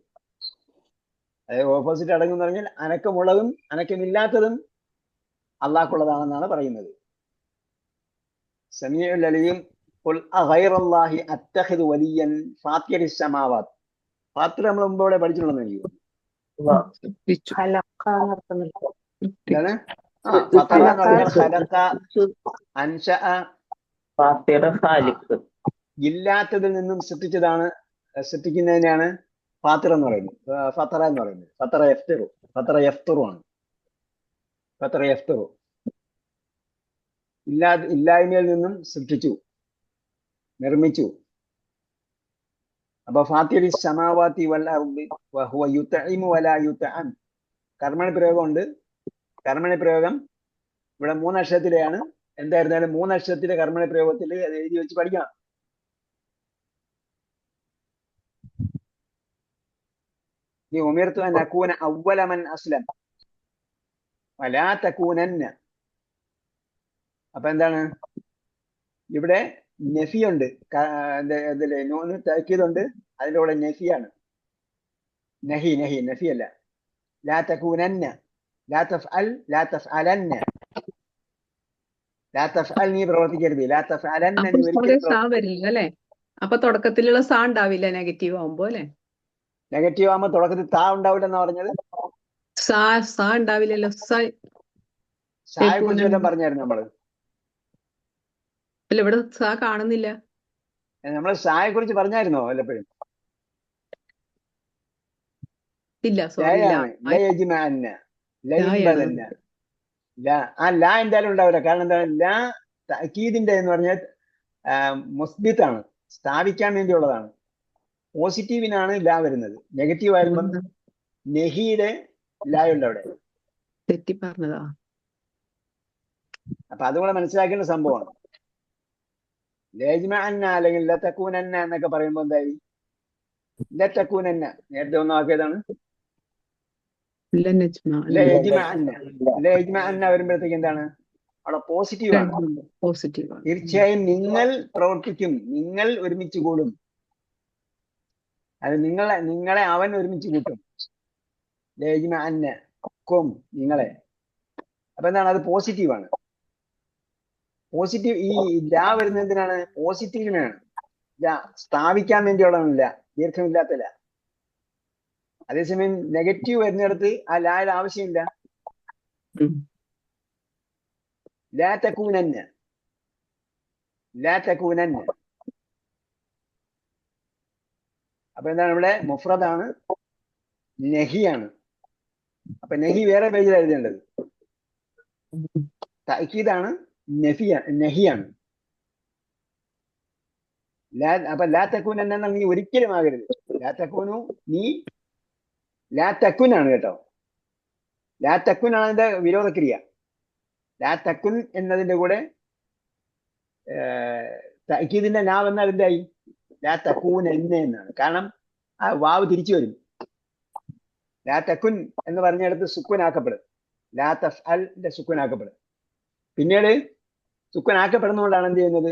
അതായത് ഓപ്പോസിറ്റ് അടങ്ങും എന്ന് പറഞ്ഞാൽ അനക്കമുള്ളതും അനക്കമില്ലാത്തതും അള്ളാഹ്ക്കുള്ളതാണെന്നാണ് പറയുന്നത്. സമീഉൽ അലീം. ഖുൽ അഗൈറല്ലാഹി അത്തഖിദു വലിയൻ ഫാത്തിറിസ് സമാവാത്ത്. ഫാത്തിർ നമ്മൾ മുമ്പ് ഇവിടെ പഠിച്ചിട്ടുണ്ടെന്ന് എനിക്ക് തോന്നുന്നു. എന്താണ്? ഫത്തറ എന്ന് പറഞ്ഞാൽ ഖലഖ, അൻശഅ, ഇല്ലാത്തതിൽ നിന്നും സൃഷ്ടിച്ചതാണ്, സൃഷ്ടിക്കുന്നതിനെയാണ് ഫാത്തിർ എന്ന് പറയുന്നത്, ഫത്തറ എന്ന് പറയുന്നത്. ഫത്തറ യഫ്തിറു, ഫത്തറ യഫ്തിറു ആണ്. ഫത്തറ യഫ്തിറു, ഇല്ലായ്മയിൽ നിന്നും സൃഷ്ടിച്ചു, നിർമ്മിച്ചു. അപ്പൊ ഫാത്തിരി സമാവാതി വൽ അർദി വഹുവ യുത്ഇമു വലാ യുത്അം. കർമ്മണി പ്രയോഗം ഉണ്ട്. കർമ്മണി പ്രയോഗം ഇവിടെ 3 അക്ഷരത്തിലെയാണ്. എന്തായിരുന്നാലും 3 അക്ഷരത്തിലെ കർമ്മണി പ്രയോഗത്തിൽ അത് എഴുതി വെച്ച് പഠിക്കണം. നീ ഉമിർതു അൻ അകൂന അവ്വല മൻ അസ്ലം വലാ തകൂനന്ന. അപ്പൊ എന്താണ് ഇവിടെ? നഫിയുണ്ട്, ഇതില് നൂന് തഅക്കീദുണ്ട്, അതിന്റെ കൂടെ നഫിയാണ്. നഹി, നഫിയല്ല. ലാ തകൂനന്ന, ലാ തഫ്അൽ, ലാ തഫ്അലന്ന. ലാ തഫ്അൽ, നീ പ്രവർത്തിക്കരുത്. ലാ തഫ്അലന്ന, നീ ഒരിക്കലും
വരില്ല അല്ലെ? അപ്പൊ തുടക്കത്തിലുള്ള സാ ഉണ്ടാവില്ല നെഗറ്റീവ് ആവുമ്പോ അല്ലെ?
നെഗറ്റീവ് ആകുമ്പോ തുടക്കത്തിൽ താ ഉണ്ടാവില്ലെന്നാ പറഞ്ഞത്.
സാ ഉണ്ടാവില്ലല്ലോ.
സായെ കുറിച്ച് വല്ലതും പറഞ്ഞായിരുന്നു നമ്മള്?
അല്ല, ഇവിടെ സാ കാണുന്നില്ല.
നമ്മള് സായെ കുറിച്ച് പറഞ്ഞായിരുന്നോ വല്ലപ്പോഴും?
ഇല്ല, സോറി.
ആ ലാ എന്തായാലും ഉണ്ടാവില്ല. കാരണം എന്താണ്? ലാ തഅക്കീദിന്റെ എന്ന് പറഞ്ഞാൽ മുസ്ബിത്താണ്, സ്ഥാപിക്കാൻ വേണ്ടിയുള്ളതാണ്. പോസിറ്റീവിനാണ് ലാ വരുന്നത്. നെഗറ്റീവ് ആയിരുമ്പോൾ നെഹിയുടെ ലാ ഉണ്ട് അവിടെ.
തെറ്റി പറഞ്ഞതാ.
അപ്പൊ അതുകൂടെ മനസ്സിലാക്കേണ്ട സംഭവമാണ്. ലയജ്മഅന്ന അല്ലെങ്കിൽ ലതകൂനന്ന എന്നൊക്കെ പറയുമ്പോൾ എന്തായി? ലതകൂനന്ന നേരത്തെ ഒന്ന് ആക്കിയതാണ്. ലയജ്മഅന്ന വരുമ്പോഴത്തേക്ക് എന്താണ്? അവിടെ പോസിറ്റീവാണ്. തീർച്ചയായും നിങ്ങൾ പ്രവർത്തിക്കും, നിങ്ങൾ ഒരുമിച്ച് കൂടും. അത് നിങ്ങളെ അവൻ ഒരുമിച്ച് കൂട്ടും. ലയജ്മഅന്ന ക്കും, നിങ്ങളെ. അപ്പൊ എന്താണ്? അത് പോസിറ്റീവാണ്. പോസിറ്റീവ്. ഈ ലാ വരുന്നത് എന്തിനാണ്? പോസിറ്റീവിനാണ്. സ്ഥാപിക്കാൻ വേണ്ടിയുള്ളതല്ല, ദീർഘമില്ലാത്തല്ല. അതേസമയം നെഗറ്റീവ് വരുന്നിടത്ത് ആ ലായുടെ ആവശ്യമില്ല. ലാ തകൂനന്ന, ലാ തകൂനന്ന. അപ്പൊ എന്താണ്? ഇവിടെ മുഫ്രദാണ്, നഹിയാണ്. അപ്പൊ നഹി വേറെ പേജിൽ എഴുതേണ്ടത്. തഅക്കീദാണ്, നഹിയാണ്. അപ്പൊ ലാ തകൂൻ എന്നാൽ നീ ഒരിക്കലും ആകരുത്. ലാ തകൂനു, നീ ലാ തക്കുനാണ് കേട്ടോ. ലാ തക്കുനാണ് അതിന്റെ വിരോധക്രിയ. ലാ തക്കുൻ എന്നതിന്റെ കൂടെ തഅക്കീദിന്റെ ലാ വന്നാൽ എന്തായി? ലാ തകൂൻ എന്നാണ്. കാരണം ആ വാവ് തിരിച്ചു വരും. ലാ തക്കുൻ എന്ന് പറഞ്ഞിടത്ത് സുക്കൂൻ ആക്കപ്പെടും. ലാ തഫ്അലിന്റെ സുക്കൂനാക്കപ്പെടും. പിന്നീട് സുക്കൂനാക്കപ്പെടുന്നതുകൊണ്ടാണ് എന്ത് ചെയ്യുന്നത്,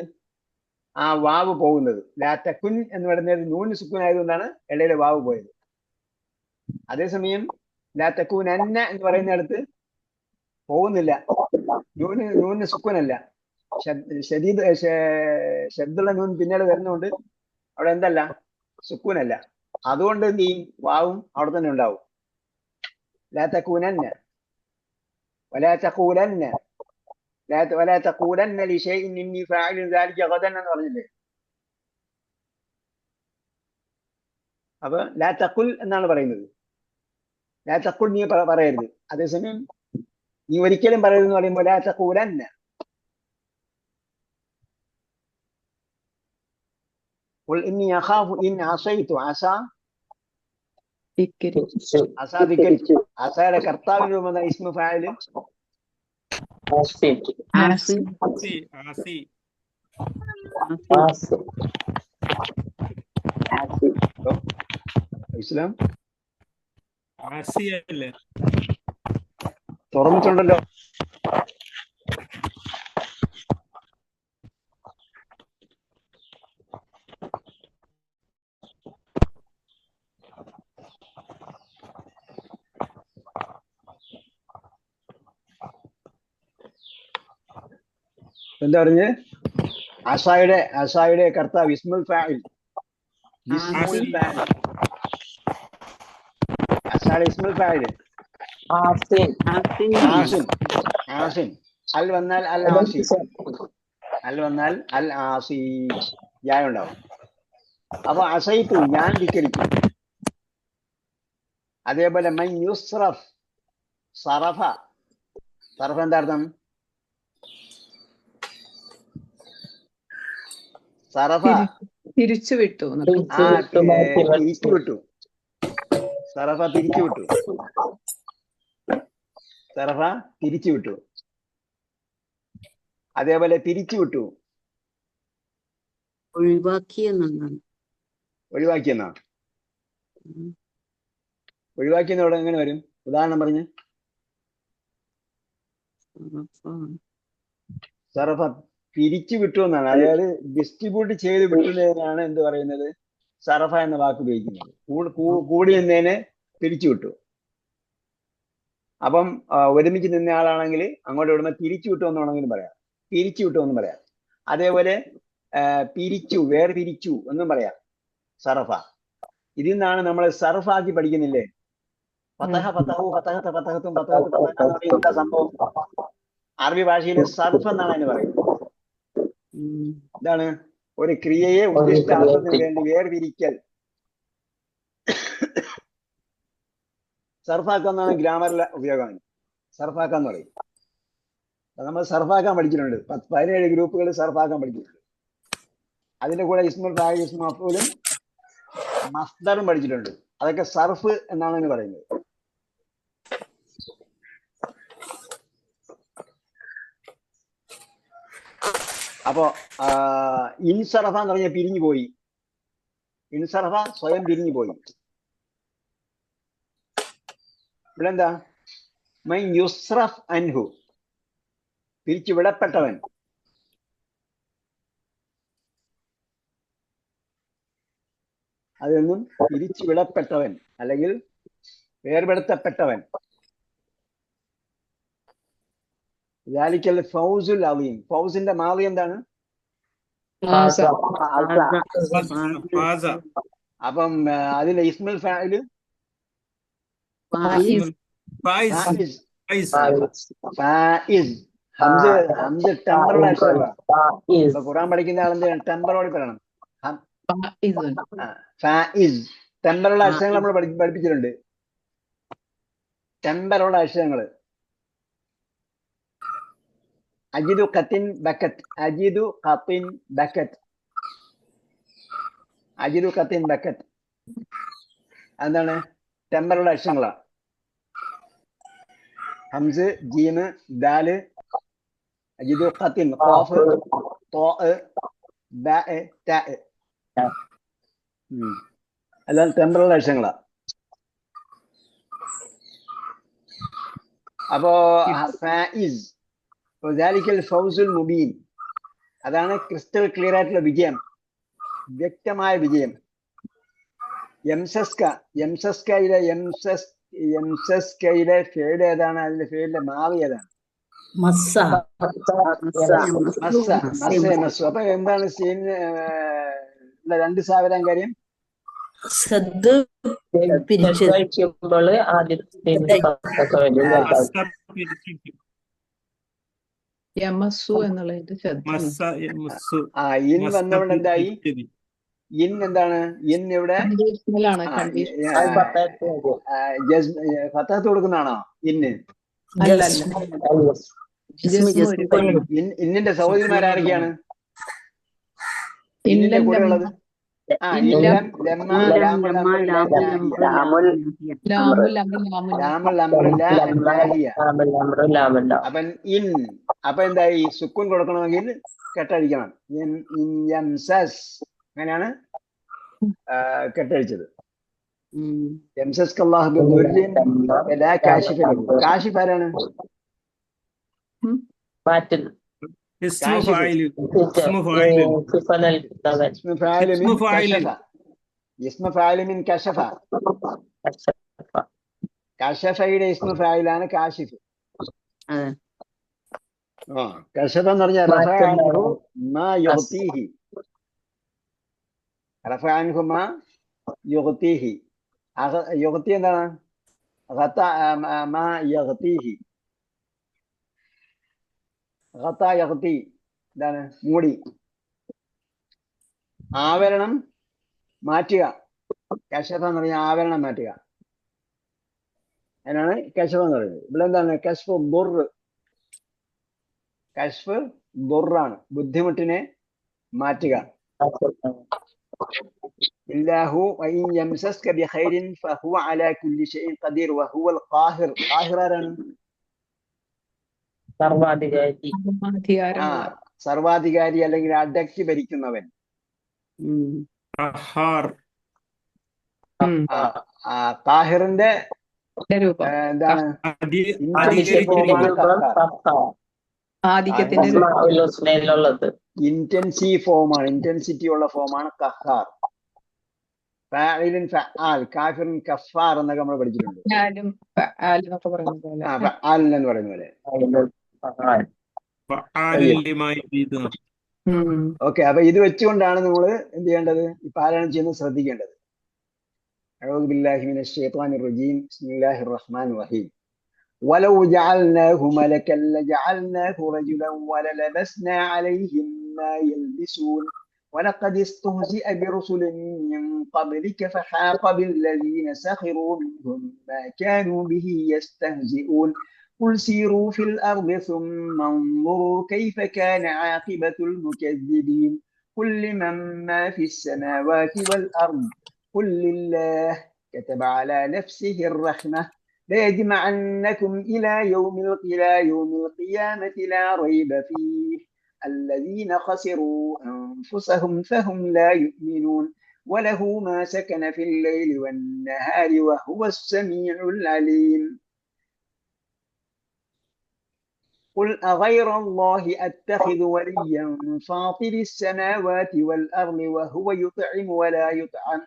ആ വാവ് പോകുന്നത്. ലാ തകുൻ എന്ന് പറയുന്നത് നൂന് സുക്കൂൻ ആയതുകൊണ്ടാണ് ഇടയിലെ വാവ് പോയത്. അതേസമയം ലാ തകൂനന്ന എന്ന് പറയുന്നിടത്ത് പോകുന്നില്ല, നൂന് സുക്കൂനല്ല, ശബ്ദുള്ള നൂൻ പിന്നീട് വരുന്നതുകൊണ്ട് അവിടെ എന്തല്ല, സുക്കൂനല്ല. അതുകൊണ്ട് എന്ത് ചെയ്യും, വാവും അവിടെ തന്നെ ഉണ്ടാവും. ലാ തകൂനന്ന വലാ തഖൂലന്ന വലാ തഖൂലന്ന ലിശൈഇൻ ഇന്നി ഫാഇലുൻ ദാലിക ഗദൻ എന്ന് പറഞ്ഞില്ലേ. അപ്പൊ ലാ തഖുൽ എന്നാണ് പറയുന്നത്. ലാ തഖുൽ നീ പറയരുത്. അതേസമയം നീ ഒരിക്കലും പറയരുതെന്ന് പറയുമ്പോൾ ലാ തഖൂലന്ന. ഖുൽ ഇന്നി അഖാഫു ഇൻ അസൈതു അസാ അസാ ധിക്കരിച്ചു. അസയുടെ കർത്താവിന്റെ രൂപം ഇസ്മു ഫാഇൽ
ആസി
ഇസ്ലാം
ആസി അല്ലേ?
തുറന്നിട്ടുണ്ടല്ലോ. എന്താ പറഞ്ഞ്, അസായുടെ കർത്താവ് ഇസ്മുൽ ഫാഇൽ. അസായുടെ ഇസ്മുൽ ഫാഇൽ ആസിൻ. അൽ വന്നാൽ അൽ ആസി, അൽ വന്നാൽ അൽ ആസി, യാ ഉണ്ടാവും. അപ്പൊ അസൈത്തു ഞാൻ ധിക്കരിച്ചു. അതേപോലെ മൻ യുസ്റഫ് സറഫ. സറഫ എന്താ അർത്ഥം? സറഫ
തിരിച്ചു വിട്ടു.
തിരിച്ചു വിട്ടു. സറഫ തിരിച്ചു വിട്ടു. സറഫ തിരിച്ചു വിട്ടു. അതേപോലെ തിരിച്ചു വിട്ടു, ഒഴിവാക്കിയെന്നാ. ഒഴിവാക്കിയെന്നോടെ എങ്ങനെ വരും? ഉദാഹരണം പറഞ്ഞ്. സറഫ പിരിച്ചു വിട്ടു എന്നാണ്. അതായത് ഡിസ്ട്രിബ്യൂട്ട് ചെയ്ത് വിട്ടുന്നതിനാണ് എന്ത് പറയുന്നത്, സറഫ എന്ന വാക്ക് ഉപയോഗിക്കുന്നത്. കൂടി നിന്നതിനെ തിരിച്ചു വിട്ടു. അപ്പം ഒരുമിച്ച് നിന്ന ആളാണെങ്കിൽ അങ്ങോട്ട് വിടുമ്പോൾ തിരിച്ചു വിട്ടു എന്ന് വേണമെങ്കിലും പറയാം, പിരിച്ചു വിട്ടു എന്നും പറയാം. അതേപോലെ പിരിച്ചു, വേർപിരിച്ചു എന്നും പറയാം സറഫ. ഇതിൽ നിന്നാണ് നമ്മൾ സർഫാക്കി പഠിക്കുന്നില്ലേ. ഫതഹ ഫതഹു ഫതഹത ഫതഹത്തും ഫതഹത്തു ഫതഹ എന്താ സംഭവം? അറബി ഭാഷയിൽ സർഫ് എന്നാണ് അതിന് പറയുന്നത്. ഇതാണ് ഒരു ക്രിയയെ ഉദ്ദിഷ്ട അർത്ഥത്തിന് വേണ്ടി വേർതിരിക്കൽ. സർഫാക്കാന്നാണ് ഗ്രാമറിലെ ഉപയോഗം. സർഫാക്കാന്ന് പറയും. നമ്മൾ സർഫാക്കാൻ പഠിച്ചിട്ടുണ്ട്. 17 ഗ്രൂപ്പുകൾ സർഫാക്കാൻ പഠിച്ചിട്ടുണ്ട്. അതിന്റെ കൂടെ ഇസ്മുൽ ഫാഇൽ, ഇസ്മുൽ മഫ്ഊലും മസ്ദറും പഠിച്ചിട്ടുണ്ട്. അതൊക്കെ സർഫ് എന്നാണ് ഇതിന് പറയുന്നത്. അപ്പോ ഇൻസറഫ എന്ന് പറഞ്ഞാൽ പിരിഞ്ഞു പോയി. ഇൻസറഫ സ്വയം പിരിഞ്ഞു പോയി. ഇവിടെ എന്താ? മൻ യുസ്റഫ് അൻഹു, പിരിച്ചു വിടപ്പെട്ടവൻ. അതിൽ നിന്നും പിരിച്ചു വിടപ്പെട്ടവൻ അല്ലെങ്കിൽ വേർപെടുത്തപ്പെട്ടവൻ. ഫൗസുൽ അലീം. ഫൗസിന്റെ മാളി എന്താണ്? അപ്പം അതിലെ ഇസ്മുൽ ഫാഇൽ ഫായിസ്. ഹംസ ടെമ്പറൽ അക്ഷരമാണ്. ഖുർആൻ പഠിക്കുന്ന ആളെന്ത് ടെമ്പറോട് പറയണം. ഫായിസ് ടെമ്പറൽ അക്ഷരങ്ങൾ നമ്മൾ പഠിപ്പിച്ചിട്ടുണ്ട്. ടെമ്പറൽ അക്ഷരങ്ങള് അജിദു ഖത്തിൻ ബക്കറ്റ്, അജിദു ഖത്തിൻ ബക്കറ്റ്, അജിദു ഖത്തിൻ ബക്കറ്റ് എന്താണ്? ടെമ്പറൽ അക്ഷരങ്ങളാണ്. ഹംസ്, ജീമ്, ദാല്, അജിദു ഖത്തിൻ, ഖാഫ്, ത്വാ, ബാ, താ. അതാണ് ടെമ്പറൽ അക്ഷരങ്ങളാണ്. അപ്പോ ഫായിസ് ദാലിക്കൽ ഫൗസുൽ മുബീൻ, അതാണ് ക്രിസ്റ്റൽ ക്ലിയർ ആയിട്ടുള്ള വിജയം, വ്യക്തമായ വിജയം. യംസസ്കയിലെ ഫേഡ് ഏതാണ്? അതിന്റെ ഫേഡിലെ മാവ് ഏതാണ്? മസ്സ. അപ്പൊ എന്താണ് സീന് രണ്ട് സാവരാൻ കാര്യം?
കഴിക്കുമ്പോൾ ആദ്യത്തെ
യമസ്സു എന്നുള്ളതിന്റെ ശബ്ദം.
ഇൻ വന്നവിടെ എന്തായി? ഇൻ എന്താണ്? ഇൻ ഇവിടെ ഫത്തഹത്ത് കൊടുക്കുന്നതാണോ ഇന്ന്? ഇന്നിന്റെ സഹോദരിമാരാരൊക്കെയാണ്? ഇന്നിന്റെ കൂടെ ഉള്ളത് അപ്പൊ എന്തായി? സുക്കൂൻ കൊടുക്കണമെങ്കിൽ കെട്ടഴിക്കണം. അങ്ങനെയാണ് കെട്ടഴിച്ചത്. കാശിഫ് ആരാണ്? കശഫയുടെ ഇസ്മു ഫായിലാണ് കാശിഫ്. കശഫ എന്ന് പറഞ്ഞാൽ എന്താണ്? എന്താണ്? മൂടി, ആവരണം മാറ്റുക. കശഫ എന്ന് പറഞ്ഞാൽ ആവരണം മാറ്റുക, അതിനാണ് കശഫ എന്ന് പറയുന്നത്. ഇവിടെ എന്താണ്? കശ്ഫ് ദുർറാണ്, ബുദ്ധിമുട്ടിനെ മാറ്റുക. ഇല്ലാഹു വഇൻ യംസസ്ക ബിഖൈരിൻ ഫഹുവ അലാ കുല്ലി ഷൈഇൻ ഖദീർ വഹുവൽ ഖാഹിർ. ഖാഹിർ ആരാണ്? സർവാധികാരി അല്ലെങ്കിൽ അടക്കി ഭരിക്കുന്നവൻ. ഖാഹിറിന്റെ എന്താണ്? ഇന്റൻസീവ് ഫോമാണ്, ഇന്റൻസിറ്റി ഉള്ള ഫോമാണ് ഖഹാർ. ഫാഇലുൻ ഫഅൽ, കാഫിറുൻ കഫാർ എന്നൊക്കെ നമ്മൾ പഠിച്ചിട്ടുണ്ട്. എന്ന് പറയുന്ന പോലെ. ഓക്കെ, അപ്പൊ ഇത് വെച്ചുകൊണ്ടാണ് നമ്മൾ എന്ത് ചെയ്യേണ്ടത്? ഈ പാരായണം ചെയ്യുന്നത് ശ്രദ്ധിക്കേണ്ടത്. അഊദു ബില്ലാഹി മിനശ് ശൈത്വാനിർ റജീം. ബിസ്മില്ലാഹിർ റഹ്മാനിർ റഹീം. ولو جعلناه ملكا لجعلناه رجلا وللبسنا عليهم ما يلبسون ولقد استهزئ برسل من قبلك فحاق بالذين سخروا منهم ما كانوا به يستهزئون قل سيروا في الأرض ثم انظروا كيف كان عاقبة المكذبين قل لمن ما في السماوات والأرض قل لله كتب على نفسه الرحمة ليجمعنكم إلى يوم القيامة لا ريب فيه الذين خسروا أنفسهم فهم لا يؤمنون وله ما سكن في الليل والنهار وهو السميع العليم قل أغير الله أتخذ وليا فاطر السماوات والأرض وهو يطعم ولا يطعم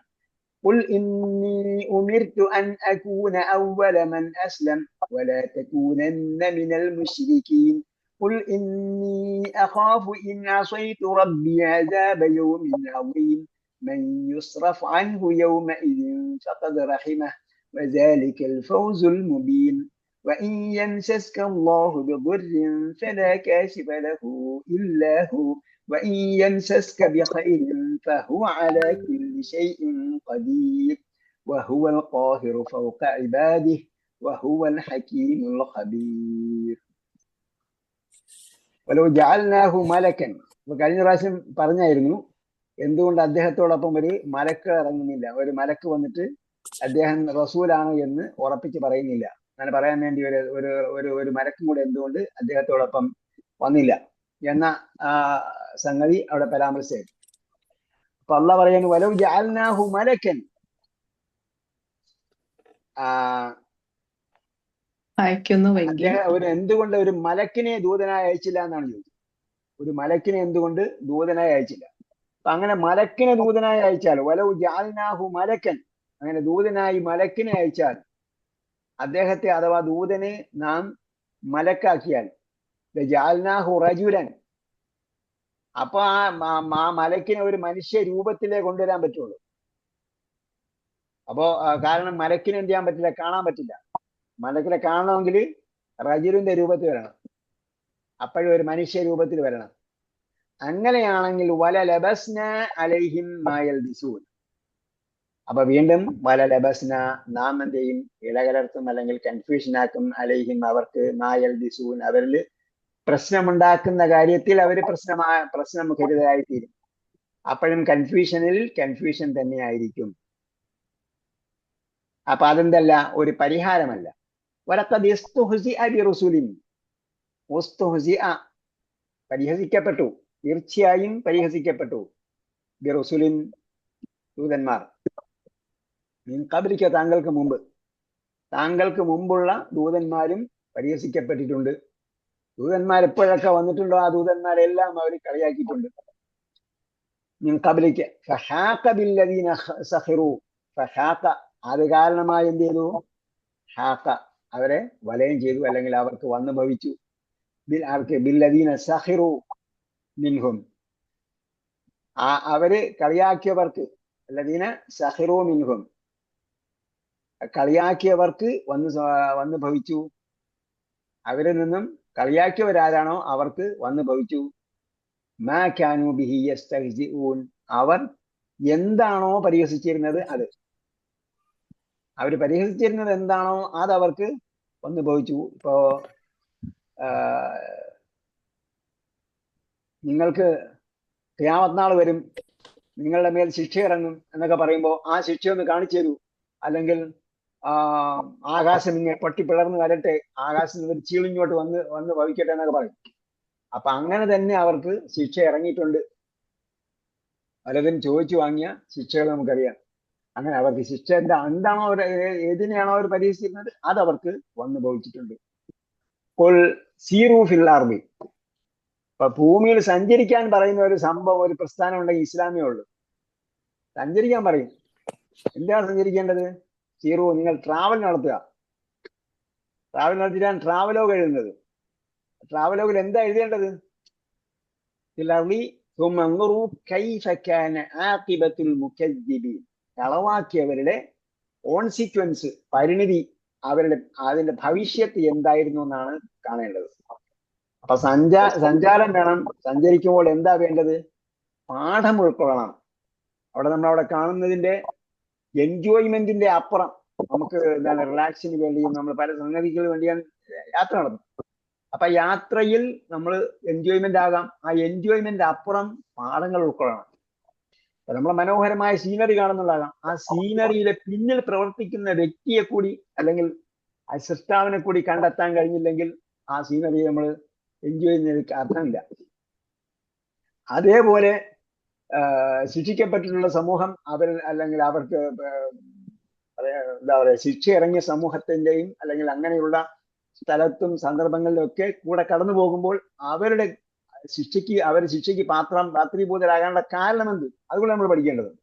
قل إني أمرت أن أكون أول من أسلم ولا تكونن من المشركين قل إني أخاف إن عصيت ربي عذاب يوم عظيم من يصرف عنه يومئذ فقد رحمه وذلك الفوز المبين وإن يمسسك الله بضر فلا كاشف له إلا هو وإن يمسسك بخير فهو على كل شيء قدير وهو القاهر فوق عباده وهو الحكيم الخبير ولو جعلناه ملكا. കഴിഞ്ഞ പ്രാവശ്യം പറഞ്ഞായിരുന്നു എന്തുകൊണ്ട് അദ്ദേഹത്തോടൊപ്പം ഒരു മലക്ക് ഇറങ്ങുന്നില്ല, ഒരു മലക്ക് വന്നിട്ട് അദ്ദേഹം റസൂലാണ് എന്ന് ഉറപ്പിച്ച് പറയുന്നില്ല. അങ്ങനെ പറയാൻ വേണ്ടി ഒരു മലക്കും കൂടെ എന്തുകൊണ്ട് അദ്ദേഹത്തോടൊപ്പം വന്നില്ല എന്ന സംഗതി അവിടെ പരാമർശിച്ചു. അപ്പൊ അല്ലാഹ് പറയുന്നു വലൗ ജഅൽനാഹു മലക്കൻ,
അയക്കുന്നുവെങ്കിൽ
അദ്ദേഹം എന്തുകൊണ്ട് ഒരു മലക്കിനെ ദൂതനായി അയച്ചില്ല എന്നാണ് ചോദിച്ചത്. ഒരു മലക്കിനെ എന്തുകൊണ്ട് ദൂതനായി അയച്ചില്ല? അപ്പൊ അങ്ങനെ മലക്കിനെ ദൂതനായി അയച്ചാൽ വലൗ ജഅൽനാഹു മലക്കൻ, അങ്ങനെ ദൂതനായി മലക്കിനെ അയച്ചാൽ, അദ്ദേഹത്തെ അഥവാ ദൂതനെ നാം മലക്കാക്കിയാൽ, ജഅൽനാഹു റജുലൻ, അപ്പൊ ആ മലക്കിനെ ഒരു മനുഷ്യ രൂപത്തിലേ കൊണ്ടുവരാൻ പറ്റുള്ളൂ. അപ്പോ കാരണം മലക്കിനെ എന്ത് ചെയ്യാൻ പറ്റില്ല, കാണാൻ പറ്റില്ല. മലക്കിനെ കാണണമെങ്കിൽ റജുലിന്റെ രൂപത്തിൽ വരണം, അപ്പോഴും ഒരു മനുഷ്യ രൂപത്തിൽ വരണം. അങ്ങനെയാണെങ്കിൽ വല ലബസ്ന അലൈഹിം മായൽ ബിസൂൻ, അപ്പൊ വീണ്ടും വല ലബസ്ന, നാം എന്ത് ചെയ്യും, ഇടകലർത്തും അല്ലെങ്കിൽ കൺഫ്യൂഷൻ ആക്കും, അലൈഹിം അവർക്ക്, മായൽ ബിസൂൻ അവരിൽ പ്രശ്നമുണ്ടാക്കുന്ന കാര്യത്തിൽ അവർ പ്രശ്നമുഖരിതരായി തീരും. അപ്പോഴും കൺഫ്യൂഷൻ തന്നെയായിരിക്കും. അപ്പൊ അതെന്തല്ല, ഒരു പരിഹാരമല്ല. വലഖദ് ഇസ്തുഹ്സിഅ ബിറുസുലിൻ, പരിഹസിക്കപ്പെട്ടു, തീർച്ചയായും പരിഹസിക്കപ്പെട്ടു, ബിറുസുലിൻ ദൂതന്മാർ, മിൻ ഖബ്ലിക താങ്കൾക്ക് മുമ്പുള്ള ദൂതന്മാരും പരിഹസിക്കപ്പെട്ടിട്ടുണ്ട്. ദൂതന്മാർ എപ്പോഴൊക്കെ വന്നിട്ടുണ്ടോ ആ ദൂതന്മാരെല്ലാം അവർ കളിയാക്കിയിട്ടുണ്ട്. മിൻ ഖബ്ലിക ഫഹാഖ ബില്ലദീന സഖിറു, ഫഹാഖ അത് കാരണമായി എന്ത് ചെയ്തു, ഹാഖ അവരെ വലയം ചെയ്തു, അല്ലെങ്കിൽ അവർക്ക് വന്നു ഭവിച്ചു, ബില്ലദീന സഖിറു മിൻഹും, അവര് കളിയാക്കിയവർക്ക്, അല്ലദീന സഖിറു മിൻഹും, കളിയാക്കിയവർക്ക് വന്നു ഭവിച്ചു, അവരിൽ നിന്നും കളിയാക്കിയവരാരാണോ അവർക്ക് വന്നു ഭവിച്ചു. മാ കാനൂ ബിഹി യസ്തഹ്സിഊൻ, അവർ എന്താണോ പരിഹസിച്ചിരുന്നത്, അവർ പരിഹസിച്ചിരുന്നത് എന്താണോ അത് അവർക്ക് വന്നു ഭവിച്ചു. ഇപ്പോ നിങ്ങൾക്ക് ഖിയാമത്ത് നാൾ വരും, നിങ്ങളുടെ മേൽ ശിക്ഷ ഇറങ്ങും എന്നൊക്കെ പറയുമ്പോൾ ആ ശിക്ഷ ഒന്ന് കാണിച്ചു തരൂ, അല്ലെങ്കിൽ ആകാശം ഇങ്ങനെ പൊട്ടിപ്പിളർന്ന് വരട്ടെ, ആകാശം ഒരു ചീളിങ്ങോട്ട് വന്ന് ഭവിക്കട്ടെ എന്നൊക്കെ പറയും. അപ്പൊ അങ്ങനെ തന്നെ അവർക്ക് ശിക്ഷ ഇറങ്ങിയിട്ടുണ്ട്. പലതും ചോദിച്ചു വാങ്ങിയ ശിക്ഷകൾ നമുക്കറിയാം. അങ്ങനെ അവർക്ക് ശിക്ഷ എന്താണോ അവർ, ഏതിനെയാണോ അവർ പരിഹസിക്കുന്നത് അത് അവർക്ക് വന്നു ഭവിച്ചിട്ടുണ്ട്. ഇപ്പോൾ സീറൂ ഫിൽ അർദി, ഇപ്പൊ ഭൂമിയിൽ സഞ്ചരിക്കാൻ പറയുന്ന ഒരു സംഭവം, ഒരു പ്രസ്ഥാനം ഉണ്ടെങ്കിൽ ഇസ്ലാമേ ഉള്ളൂ. സഞ്ചരിക്കാൻ പറയും. എന്താണ് സഞ്ചരിക്കേണ്ടത്? സീറൂ, നിങ്ങൾ ട്രാവൽ നടത്തുക. ട്രാവൽ നടത്തിയിട്ടാണ് ട്രാവലോഗ് എഴുതുന്നത്. ട്രാവലോഗിൽ എന്താ എഴുതേണ്ടത്? കളവാക്കിയവരുടെ കോൺസിക്വൻസ്, പരിണിതി, അതിന്റെ ഭവിഷ്യത്ത് എന്തായിരുന്നു എന്നാണ് കാണേണ്ടത്. അപ്പൊ സഞ്ചാരം വേണം. സഞ്ചരിക്കുമ്പോൾ എന്താ വേണ്ടത്? പാഠം ഉൾക്കൊള്ളണം. നമ്മളവിടെ കാണുന്നതിന്റെ എൻജോയ്മെന്റിന്റെ അപ്പുറം നമുക്ക് എന്താണ്, റിലാക്സിന് വേണ്ടിയും നമ്മൾ പല സംഗതികൾക്ക് വേണ്ടിയാണ് യാത്ര നടത്തുന്നത്. അപ്പൊ യാത്രയിൽ നമ്മൾ എൻജോയ്മെന്റ് ആകാം, ആ എൻജോയ്മെന്റ് അപ്പുറം പാഠങ്ങൾ ഉൾക്കൊള്ളണം. നമ്മൾ മനോഹരമായ സീനറി കാണുന്നുണ്ടാകാം, ആ സീനറിയിലെ പിന്നിൽ പ്രവർത്തിക്കുന്ന വ്യക്തിയെ കൂടി, അല്ലെങ്കിൽ ആ സൃഷ്ടാവിനെ കൂടി കണ്ടെത്താൻ കഴിഞ്ഞില്ലെങ്കിൽ ആ സീനറി നമ്മൾ എൻജോയ് ചെയ്യുന്നതിന് അർത്ഥമില്ല. അതേപോലെ ശിക്ഷിക്കപ്പെട്ടിട്ടുള്ള സമൂഹം, അല്ലെങ്കിൽ അവർക്ക് എന്താ പറയുക, ശിക്ഷ ഇറങ്ങിയ സമൂഹത്തിന്റെയും അല്ലെങ്കിൽ അങ്ങനെയുള്ള സ്ഥലത്തും സന്ദർഭങ്ങളിലും ഒക്കെ കൂടെ കടന്നു പോകുമ്പോൾ അവരുടെ ശിക്ഷയ്ക്ക് പാത്രീഭൂതരാകാനുള്ള കാരണമെന്ത്, അതുകൊണ്ട് നമ്മൾ പഠിക്കേണ്ടതുണ്ട്.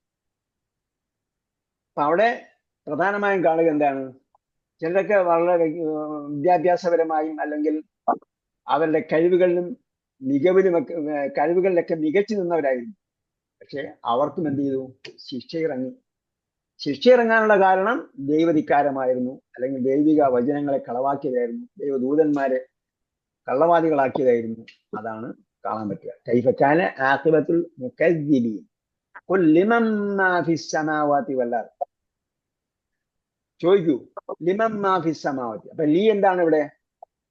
അപ്പൊ അവിടെ പ്രധാനമായും കാണുക എന്താണ്, ചിലരൊക്കെ വളരെ വിദ്യാഭ്യാസപരമായും അല്ലെങ്കിൽ അവരുടെ കഴിവുകളിലൊക്കെ മികച്ചു നിന്നവരായിരുന്നു. പക്ഷെ അവർക്കും എന്ത് ചെയ്തു? ശിക്ഷ ഇറങ്ങാനുള്ള കാരണം ദൈവധിക്കാരമായിരുന്നു, അല്ലെങ്കിൽ ദൈവിക വചനങ്ങളെ കളവാക്കിയതായിരുന്നു, ദൈവദൂതന്മാരെ കള്ളവാദികളാക്കിയതായിരുന്നു. അതാണ് കാണാൻ പറ്റുക. കൈഫക്കാന ആഖിബത്തുൽ മുകദ്ദിബീൻ ഖുൽ ലിമൻ മാ ഫിസ് സമാവാതി വൽ അർദ്. ചോദിക്കൂ, ലിമൻ മാ ഫിസ് സമാവാതി. അപ്പൊ ലീ എന്താണ് ഇവിടെ?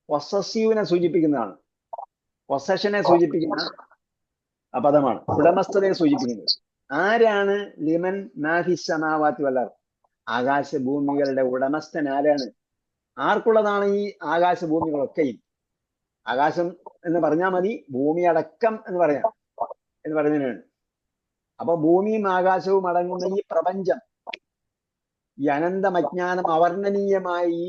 പൊസസീവിനെ സൂചിപ്പിക്കുന്നതാണ്, പൊസഷനെ സൂചിപ്പിക്കുന്ന പദമാണ്, ഉടമസ്ഥതയെ സൂചിപ്പിക്കുന്നത്. ആരാണ് ലിമൻ മാ ഫിസ് സമാവാതി വൽ അർദ്? ആകാശഭൂമികളുടെ ഉടമസ്ഥൻ ആരാണ്? ആർക്കുള്ളതാണ് ഈ ആകാശഭൂമികളൊക്കെയും? ആകാശം എന്ന് പറഞ്ഞാൽ മതി, ഭൂമി അടക്കം എന്ന് പറയുന്നതിനാണ്. അപ്പൊ ഭൂമിയും ആകാശവും അടങ്ങുന്ന ഈ പ്രപഞ്ചം, ഈ അനന്തമജ്ഞാനം, അവർണ്ണനീയമായ ഈ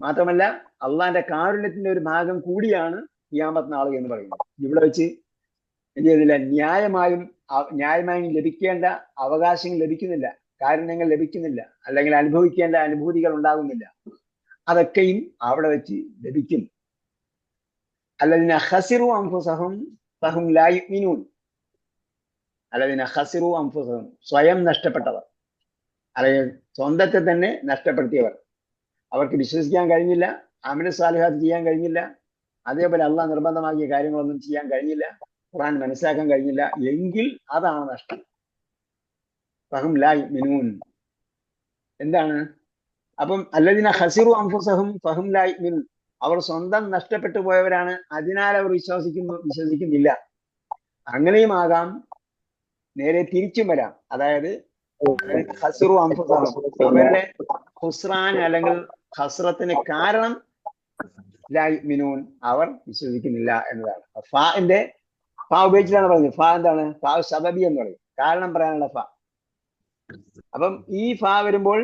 മാത്രമല്ല അള്ളാന്റെ കാരുണ്യത്തിന്റെ ഒരു ഭാഗം കൂടിയാണ് ഖിയാമത്ത് നാൾ എന്ന് പറയുന്നത്. ഇവിടെ വെച്ച് എന്ത് ചെയ്യുന്നില്ല, ന്യായമായും ലഭിക്കേണ്ട അവകാശങ്ങൾ ലഭിക്കുന്നില്ല, കാരുണ്യങ്ങൾ ലഭിക്കുന്നില്ല, അല്ലെങ്കിൽ അനുഭവിക്കേണ്ട അനുഭൂതികൾ ഉണ്ടാകുന്നില്ല. അതൊക്കെയും അവിടെ വെച്ച് ലഭിക്കും. അല്ലദീന ഖസിറു അൻഫുസഹും ഫഹും ലാ യുഅ്മിനൂൻ. അല്ലദീന ഖസിറു അൻഫുസഹും, സ്വയം നഷ്ടപ്പെട്ടവർ, അല്ലെങ്കിൽ സ്വന്തത്തെ തന്നെ നഷ്ടപ്പെടുത്തിയവർ. അവർക്ക് വിശ്വസിക്കാൻ കഴിഞ്ഞില്ല, അമൽ സാലിഹാത്ത് ചെയ്യാൻ കഴിഞ്ഞില്ല, അതേപോലെ അള്ളാഹ് നിർബന്ധമാക്കിയ കാര്യങ്ങളൊന്നും ചെയ്യാൻ കഴിഞ്ഞില്ല, ഖുർആൻ മനസ്സിലാക്കാൻ കഴിഞ്ഞില്ല എങ്കിൽ അതാണ് നഷ്ടം. ഫഹും ലാ യുഅ്മിനൂൻ എന്താണ്? അപ്പം അല്ലദീന ഖസിറു അൻഫുസഹും ഫഹും ലാ യുഅ്മിനൂൻ, അവർ സ്വന്തം നഷ്ടപ്പെട്ടു പോയവരാണ്, അതിനാൽ അവർ വിശ്വസിക്കുന്നില്ല. അങ്ങനെയും ആകാം, നേരെ തിരിച്ചും വരാം. അതായത് ഖസിറു അൻഫുസഹും, അവരുടെ ഖുസ്റാൻ അല്ലെങ്കിൽ ഖസ്റത്തിന് കാരണം ലാ യുഅ്മിനൂൻ, അവർ വിശ്വസിക്കുന്നില്ല എന്നതാണ്. ഫാ ഉപയോഗിച്ചിട്ടാണ് പറയുന്നത്. ഫാ എന്താണ്? ഫാ സബബി എന്ന് പറയും, കാരണം പറയാനുള്ള ഫാ. അപ്പം ഈ ഫാ വരുമ്പോൾ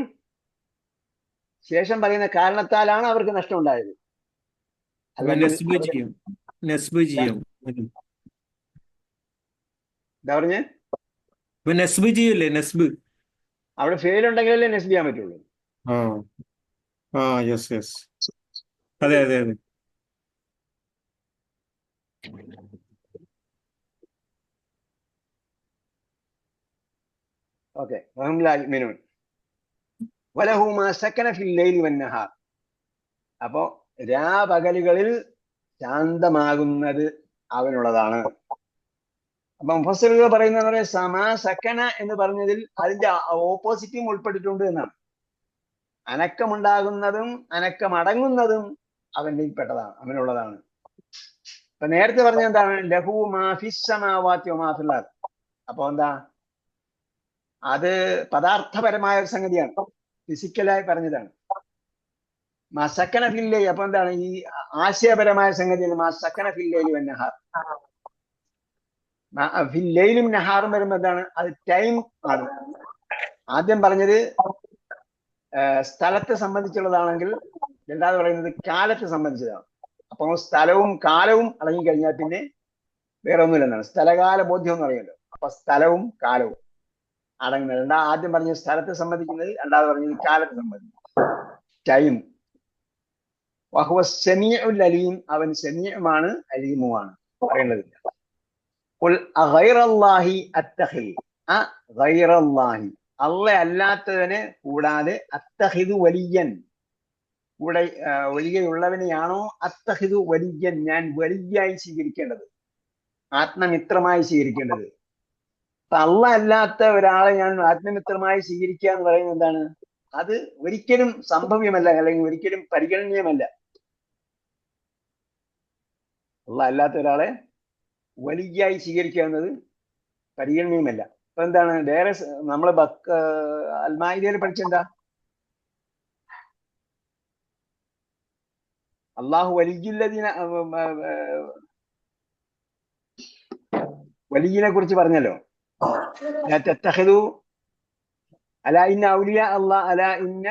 ശേഷം പറയുന്ന കാരണത്താലാണ് അവർക്ക് നഷ്ടം ഉണ്ടായത്. എന്താ പറഞ്ഞേ? അവിടെ ഫെയിൽ ഉണ്ടെങ്കിലല്ലേ നെസ്ബ് ചെയ്യാൻ പറ്റുള്ളൂ.
അതെ അതെ അതെ.
ഓക്കെ. വലഹു മാ സക്കന ഫിൽ ലൈലി വന്നഹാർ. അപ്പോ രാപകലുകളിൽ ശാന്തമാകുന്നത് അവനുള്ളതാണ്. അപ്പൊ മുഫസ്സിറുകൾ പറയുന്നത് സമാ സക്കന എന്ന് പറഞ്ഞതിൽ അതിന്റെ ഓപ്പോസിറ്റും ഉൾപ്പെട്ടിട്ടുണ്ട് എന്നാണ്. അനക്കമുണ്ടാകുന്നതും അനക്കമടങ്ങുന്നതും അവൻ്റെ പെട്ടതാണ്, അവനുള്ളതാണ്. അപ്പൊ നേരത്തെ പറഞ്ഞ എന്താണ്? ലഹു മാ ഫിസ് സമാവാതി വമാ ഫിൽ അർദ്. അപ്പൊ എന്താ? അത് പദാർത്ഥപരമായ ഒരു സംഗതിയാണ്, ഫിസിക്കലായി പറഞ്ഞതാണ്. മസക്കന ഫില്ലൈ, അപ്പൊ എന്താണ്? ഈ ആശയപരമായ സംഗതിയാണ്. മസക്കന ഫില്ലൈലി വന്നഹാർ. ഫില്ലൈലും നഹാറും വരുമ്പോ എന്താണ്? അത് ടൈം ആണ്. ആദ്യം പറഞ്ഞത് സ്ഥലത്തെ സംബന്ധിച്ചുള്ളതാണെങ്കിൽ രണ്ടാമത് പറയുന്നത് കാലത്തെ സംബന്ധിച്ചതാണ്. അപ്പൊ സ്ഥലവും കാലവും അടങ്ങിക്കഴിഞ്ഞാൽ പിന്നെ വേറെ ഒന്നുമില്ലെന്നാണ്. സ്ഥലകാല ബോധ്യം എന്ന് പറയുമല്ലോ. അപ്പൊ സ്ഥലവും കാലവും അടങ്ങുന്നത്. ആദ്യം പറഞ്ഞ സ്ഥലത്തെ സംബന്ധിക്കുന്നത്, രണ്ടാമത് പറഞ്ഞത് കാലത്തെ സംബന്ധിക്കുന്നത്, ടൈം. വഹുവ സമീഉൽ അലീം, അവൻ സമീഉമാണ് അലീമുമാണ്. പറയേണ്ടതില്ല. ഖുൽ അഗൈറല്ലാഹി അത്തഖിദ്, ഗൈറല്ലാഹി, അള്ളാഹ് അല്ലാത്തവനെ കൂടാതെ, അത്തഖിദു വലിയൻ, കൂടെ വലിയുള്ളവനെയാണോ, അത്തഖിദു വലിയൻ, ഞാൻ വലിയായി സ്വീകരിക്കേണ്ടത്, ആത്മമിത്രമായി സ്വീകരിക്കേണ്ടത്. അപ്പൊ അള്ളാഹ് അല്ലാത്ത ഒരാളെ ഞാൻ ആത്മമിത്രമായി സ്വീകരിക്കുക എന്ന് പറയുന്നത് എന്താണ്? അത് ഒരിക്കലും സംഭവ്യമല്ല, അല്ലെങ്കിൽ ഒരിക്കലും പരിഗണനീയമല്ല. അള്ളാഹ് അല്ലാത്ത ഒരാളെ വലിയായി സ്വീകരിക്കുക എന്നത് പരിഗണനീയമല്ല. അപ്പൊ എന്താണ്? വേറെ നമ്മള് അൽമാഇദയിൽ പഠിച്ചെന്താ? അള്ളാഹു വലിയനെ കുറിച്ച് പറഞ്ഞല്ലോ. അലാ ഇന്ന ഔലിയ അല്ലാഹ് അലാ ഇന്ന,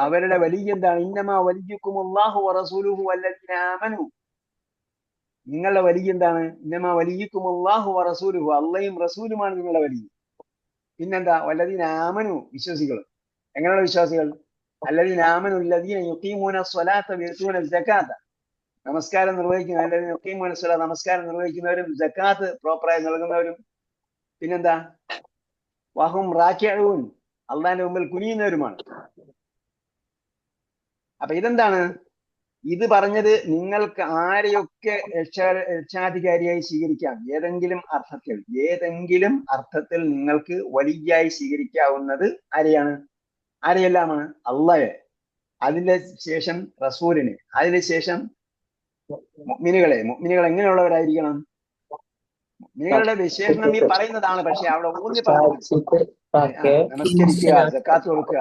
അവരുടെ വലിയ എന്താണ്? ഇന്നമാ വലിയുക്കും അല്ലാഹു വറസൂലുഹു വല്ലദീന ആമനു. നിങ്ങളുടെ വലിയ എന്താണ്? ഇന്നമാ വലിയുക്കും അല്ലാഹു വറസൂലുഹു, അള്ളയും റസൂലുമാണ് നിങ്ങളുടെ വലിയ. പിന്നെന്താ? വല്ലദീന ആമനു, വിശ്വാസികൾ. എങ്ങനെയുള്ള വിശ്വാസികൾ? അല്ലദീന ആമനു അല്ലദീന യുഖീമൂന സ്വലാത്ത വയതൂന സകാത്ത, നമസ്കാരം നിർവഹിക്കുന്ന, അല്ലദീന യുഖീമൂന സ്വലാത്ത, നമസ്കാരം നിർവഹിക്കുന്നവരും സകാത്ത് പ്രോപ്പറായി നൽകുന്നവരും. പിന്നെന്താ? വഹും റാക്കിഊൻ, അള്ളാഹിന്റെ മുമ്പിൽ കുനിയുന്നവരുമാണ്. അപ്പൊ ഇതെന്താണ്? ഇത് പറഞ്ഞത് നിങ്ങൾക്ക് ആരെയൊക്കെ രക്ഷാധികാരിയായി സ്വീകരിക്കാം, ഏതെങ്കിലും അർത്ഥത്തിൽ നിങ്ങൾക്ക് വലിയായി സ്വീകരിക്കാവുന്നത് ആരെയാണ്? ആരെയെല്ലാമാണ്? അള്ളാഹെ, അതിന്റെ ശേഷം റസൂലിന്, അതിന് ശേഷം മുഅ്മിനുകളെ. മുഅ്മിനുകൾ എങ്ങനെയുള്ളവരായിരിക്കണം? മുഅ്മിനുകളുടെ വിശേഷണം ഈ പറയുന്നതാണ്, പക്ഷെ അവിടെ ഊന്നി പറഞ്ഞു നമസ്കരിക്കുക, സക്കാത്ത് കൊടുക്കുക,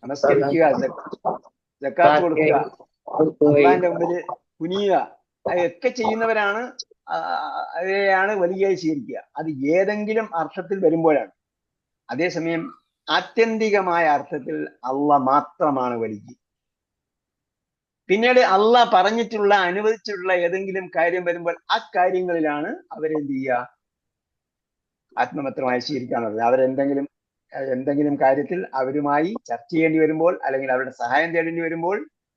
നമസ്കരിക്കുക, സക്കാത്ത് കൊടുക്കുക, അള്ളാഹിന്റെ മുമ്പിൽ കുനിയുക, അതൊക്കെ ചെയ്യുന്നവരാണ്, അവരെയാണ് വലിയായി സ്വീകരിക്കുക. അത് ഏതെങ്കിലും അർത്ഥത്തിൽ വരുമ്പോഴാണ്. അതേസമയം ആത്യന്തികമായ അർത്ഥത്തിൽ അള്ളാഹ് മാത്രമാണ് വലിയ. പിന്നീട് അള്ളാഹ് പറഞ്ഞിട്ടുള്ള അനുവദിച്ചിട്ടുള്ള ഏതെങ്കിലും കാര്യം വരുമ്പോൾ ആ കാര്യങ്ങളിലാണ് അവരെന്ത് ചെയ്യുക, ആത്മമത്രമായി സ്വീകരിക്കാനുള്ളത്. എന്തെങ്കിലും കാര്യത്തിൽ അവരുമായി ചർച്ച ചെയ്യേണ്ടി വരുമ്പോൾ അല്ലെങ്കിൽ അവരുടെ സഹായം തേടേണ്ടി വരുമ്പോൾ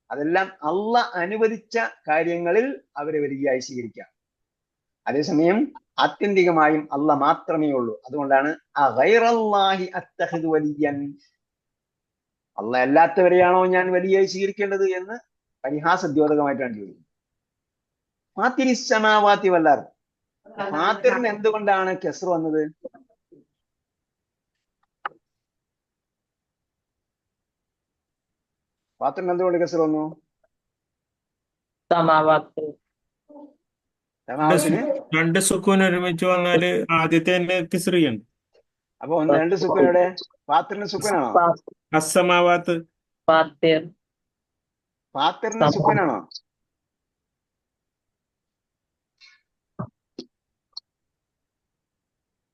അതെല്ലാം അള്ളാഹ് അനുവദിച്ച കാര്യങ്ങളിൽ അവരെ വലിയായി സ്വീകരിക്കാം. അതേസമയം ആത്യന്തികമായും അള്ളാഹ് മാത്രമേ ഉള്ളൂ. അതുകൊണ്ടാണ് അള്ളാഹ് അല്ലാത്തവരെയാണോ ഞാൻ വലിയായി സ്വീകരിക്കേണ്ടത് എന്ന് പരിഹാസദ്യോതകമായിട്ടാണ് ചോദിക്കുന്നത്. ഫാത്തിരിസ്സമാവാതി വൽ അർദ്, ഫാത്തിറിന് എന്തുകൊണ്ടാണ് കെസ്ർ വന്നത്? ഫാത്തിറിന് എന്തുകൊണ്ട് കെസ്ർ വന്നു?
സമാവാത്ത്.
സമാവത്തിന്
രണ്ട് സുക്കൂൻ ഒരുമിച്ച് വന്നാല് ആദ്യത്തെ തന്നെ കിസ്റിയാണ്.
അപ്പൊ രണ്ട് സുക്കൂനോടെ ഫാത്തിറിന് സുക്കൂനാണോ?
അസമാവാത്ത്.
ഫാത്തിർ.
ഫാത്തിറിന് സുക്കൂനാണോ?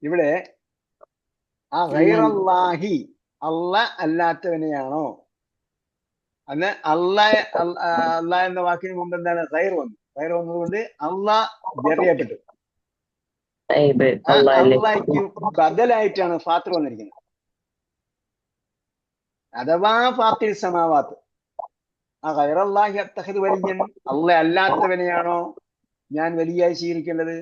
ഇവിടെ ആ ഗൈറല്ലാഹി, അള്ളാഹ് അല്ലാത്തവനെയാണോ? അന്ന് അള്ളാഹ് എന്ന വാക്കിന് മുമ്പ് എന്താണ് ഗൈർ വന്നു. ഗൈർ വന്നതുകൊണ്ട് അള്ളാഹ് ജറിയപ്പെട്ടു. അള്ളാഹ്ക്ക് ബദലായിട്ടാണ് ഫാത്തിർ വന്നിരിക്കുന്നത്. അഥവാ ഫാത്തിർ സമാവാത്ത്, ആ ഗൈറല്ലാഹി അത്തഖിദ് വലിയൻ, അള്ളാഹ് അല്ലാത്തവനെയാണോ ഞാൻ വലിയായി സ്വീകരിക്കേണ്ടത്?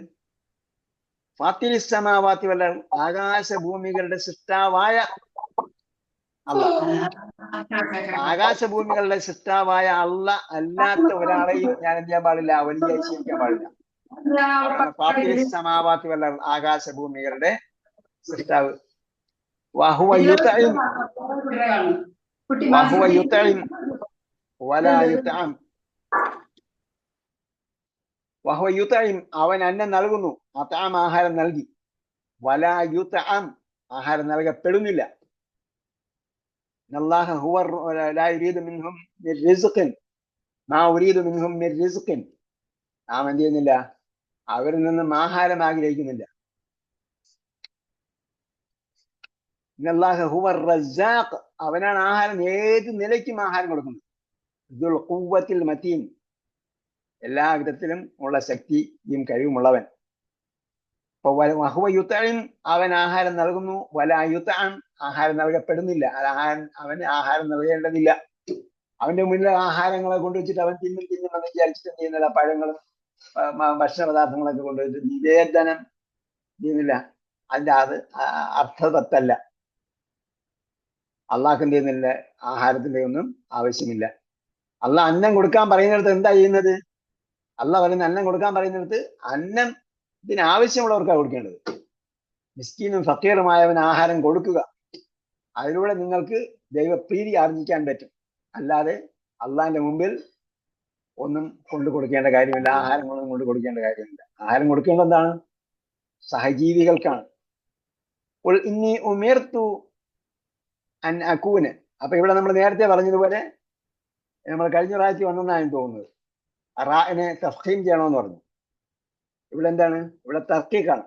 ഫാത്തിർ സമാവാത്തി വല്ല, ആകാശഭൂമികളുടെ സൃഷ്ടാവായ അള്ളാഹ്, ആകാശഭൂമികളുടെ സൃഷ്ടാവായ അള്ളാഹ് അല്ലാത്ത ഒരാളെയും ഞാൻ എന്ത് ചെയ്യാൻ പാടില്ല, വലിയായി സ്വീകരിക്കാൻ പാടില്ല. ഫാത്തിർ സമാവാത്തി വല്ല, ആകാശഭൂമികളുടെ സൃഷ്ടാവ്. വഹുവ യുത്ഇം വലാ യുത്അം, വഹുവ യുത്ഇം, അവൻ അന്നം നൽകുന്നു, അത്അം ആഹാരം നൽകി, വലാ യുത്അം ആഹാരം നൽകപ്പെടുന്നില്ല. ഇന്നല്ലാഹ ഹുവ ലാ യുരീദു മിൻഹും മിൻ റിസ്ഖിൻ മാ ഉരീദു മിൻഹും മിൻ റിസ്ഖിൻ, നാം എന്ത് ചെയ്യുന്നില്ല, അവരിൽ നിന്നും ആഹാരം ആഗ്രഹിക്കുന്നില്ല. ഇന്നല്ലാഹ ഹുവ റസ്സാഖ്, അവനാണ് ആഹാരം ഏത് നിലയ്ക്കും ആഹാരം കൊടുക്കുന്നത്. ദുൽ ഖുവ്വത്തിൽ മതീൻ, എല്ലാ വിധത്തിലും ഉള്ള ശക്തിയും കഴിവുമുള്ളവൻ. വഹുവ യുത്ഇം, അവൻ ആഹാരം നൽകുന്നു, വലാ യുത്അം ആഹാരം നൽകപ്പെടുന്നില്ല, അവന് ആഹാരം നൽകേണ്ടതില്ല. അവന്റെ മുന്നിൽ ആഹാരങ്ങളെ കൊണ്ടുവച്ചിട്ട് അവൻ തിന്നും എന്ന് വിചാരിച്ചിട്ട് ചെയ്യുന്നില്ല. പഴങ്ങളും ഭക്ഷണ പദാർത്ഥങ്ങളൊക്കെ കൊണ്ടുവച്ചിട്ട് നിവേദനം ചെയ്യുന്നില്ല. അതിന്റെ അത് അർത്ഥതത്തല്ല. അള്ളാഹ് എന്ത് ചെയ്യുന്നില്ല, ആഹാരത്തിന്റെ ഒന്നും ആവശ്യമില്ല. അള്ളാഹ് അന്നം കൊടുക്കാൻ പറയുന്നിടത്ത് എന്താ ചെയ്യുന്നത്? അള്ളാഹ് പറയുന്ന അന്നം കൊടുക്കാൻ പറയുന്നിടത്ത് അന്നം ഇതിനാവശ്യമുള്ളവർക്കാണ് കൊടുക്കേണ്ടത്. മിസ്കീനും ഫക്കീറുമായവൻ ആഹാരം കൊടുക്കുക, അതിലൂടെ നിങ്ങൾക്ക് ദൈവപ്രീതി ആർജിക്കാൻ പറ്റും. അല്ലാതെ അള്ളാഹിന്റെ മുമ്പിൽ ഒന്നും കൊണ്ടു കൊടുക്കേണ്ട കാര്യമില്ല, ആഹാരങ്ങളൊന്നും കൊണ്ട് കൊടുക്കേണ്ട കാര്യമില്ല. ആഹാരം കൊടുക്കേണ്ടത് എന്താണ്? സഹജീവികൾക്കാണ്. ഇന്നി ഉമിർതു അൻ അകൂന്. അപ്പൊ ഇവിടെ നമ്മൾ നേരത്തെ പറഞ്ഞതുപോലെ, നമ്മൾ കഴിഞ്ഞ പ്രാവശ്യം വന്നെന്നാണ് തോന്നുന്നത്, റാഇനെ തഫ്ഖീം ചെയ്യണമെന്ന് പറഞ്ഞു. ഇവിടെ എന്താണ്? ഇവിടെ തർക്കീഖാണ്.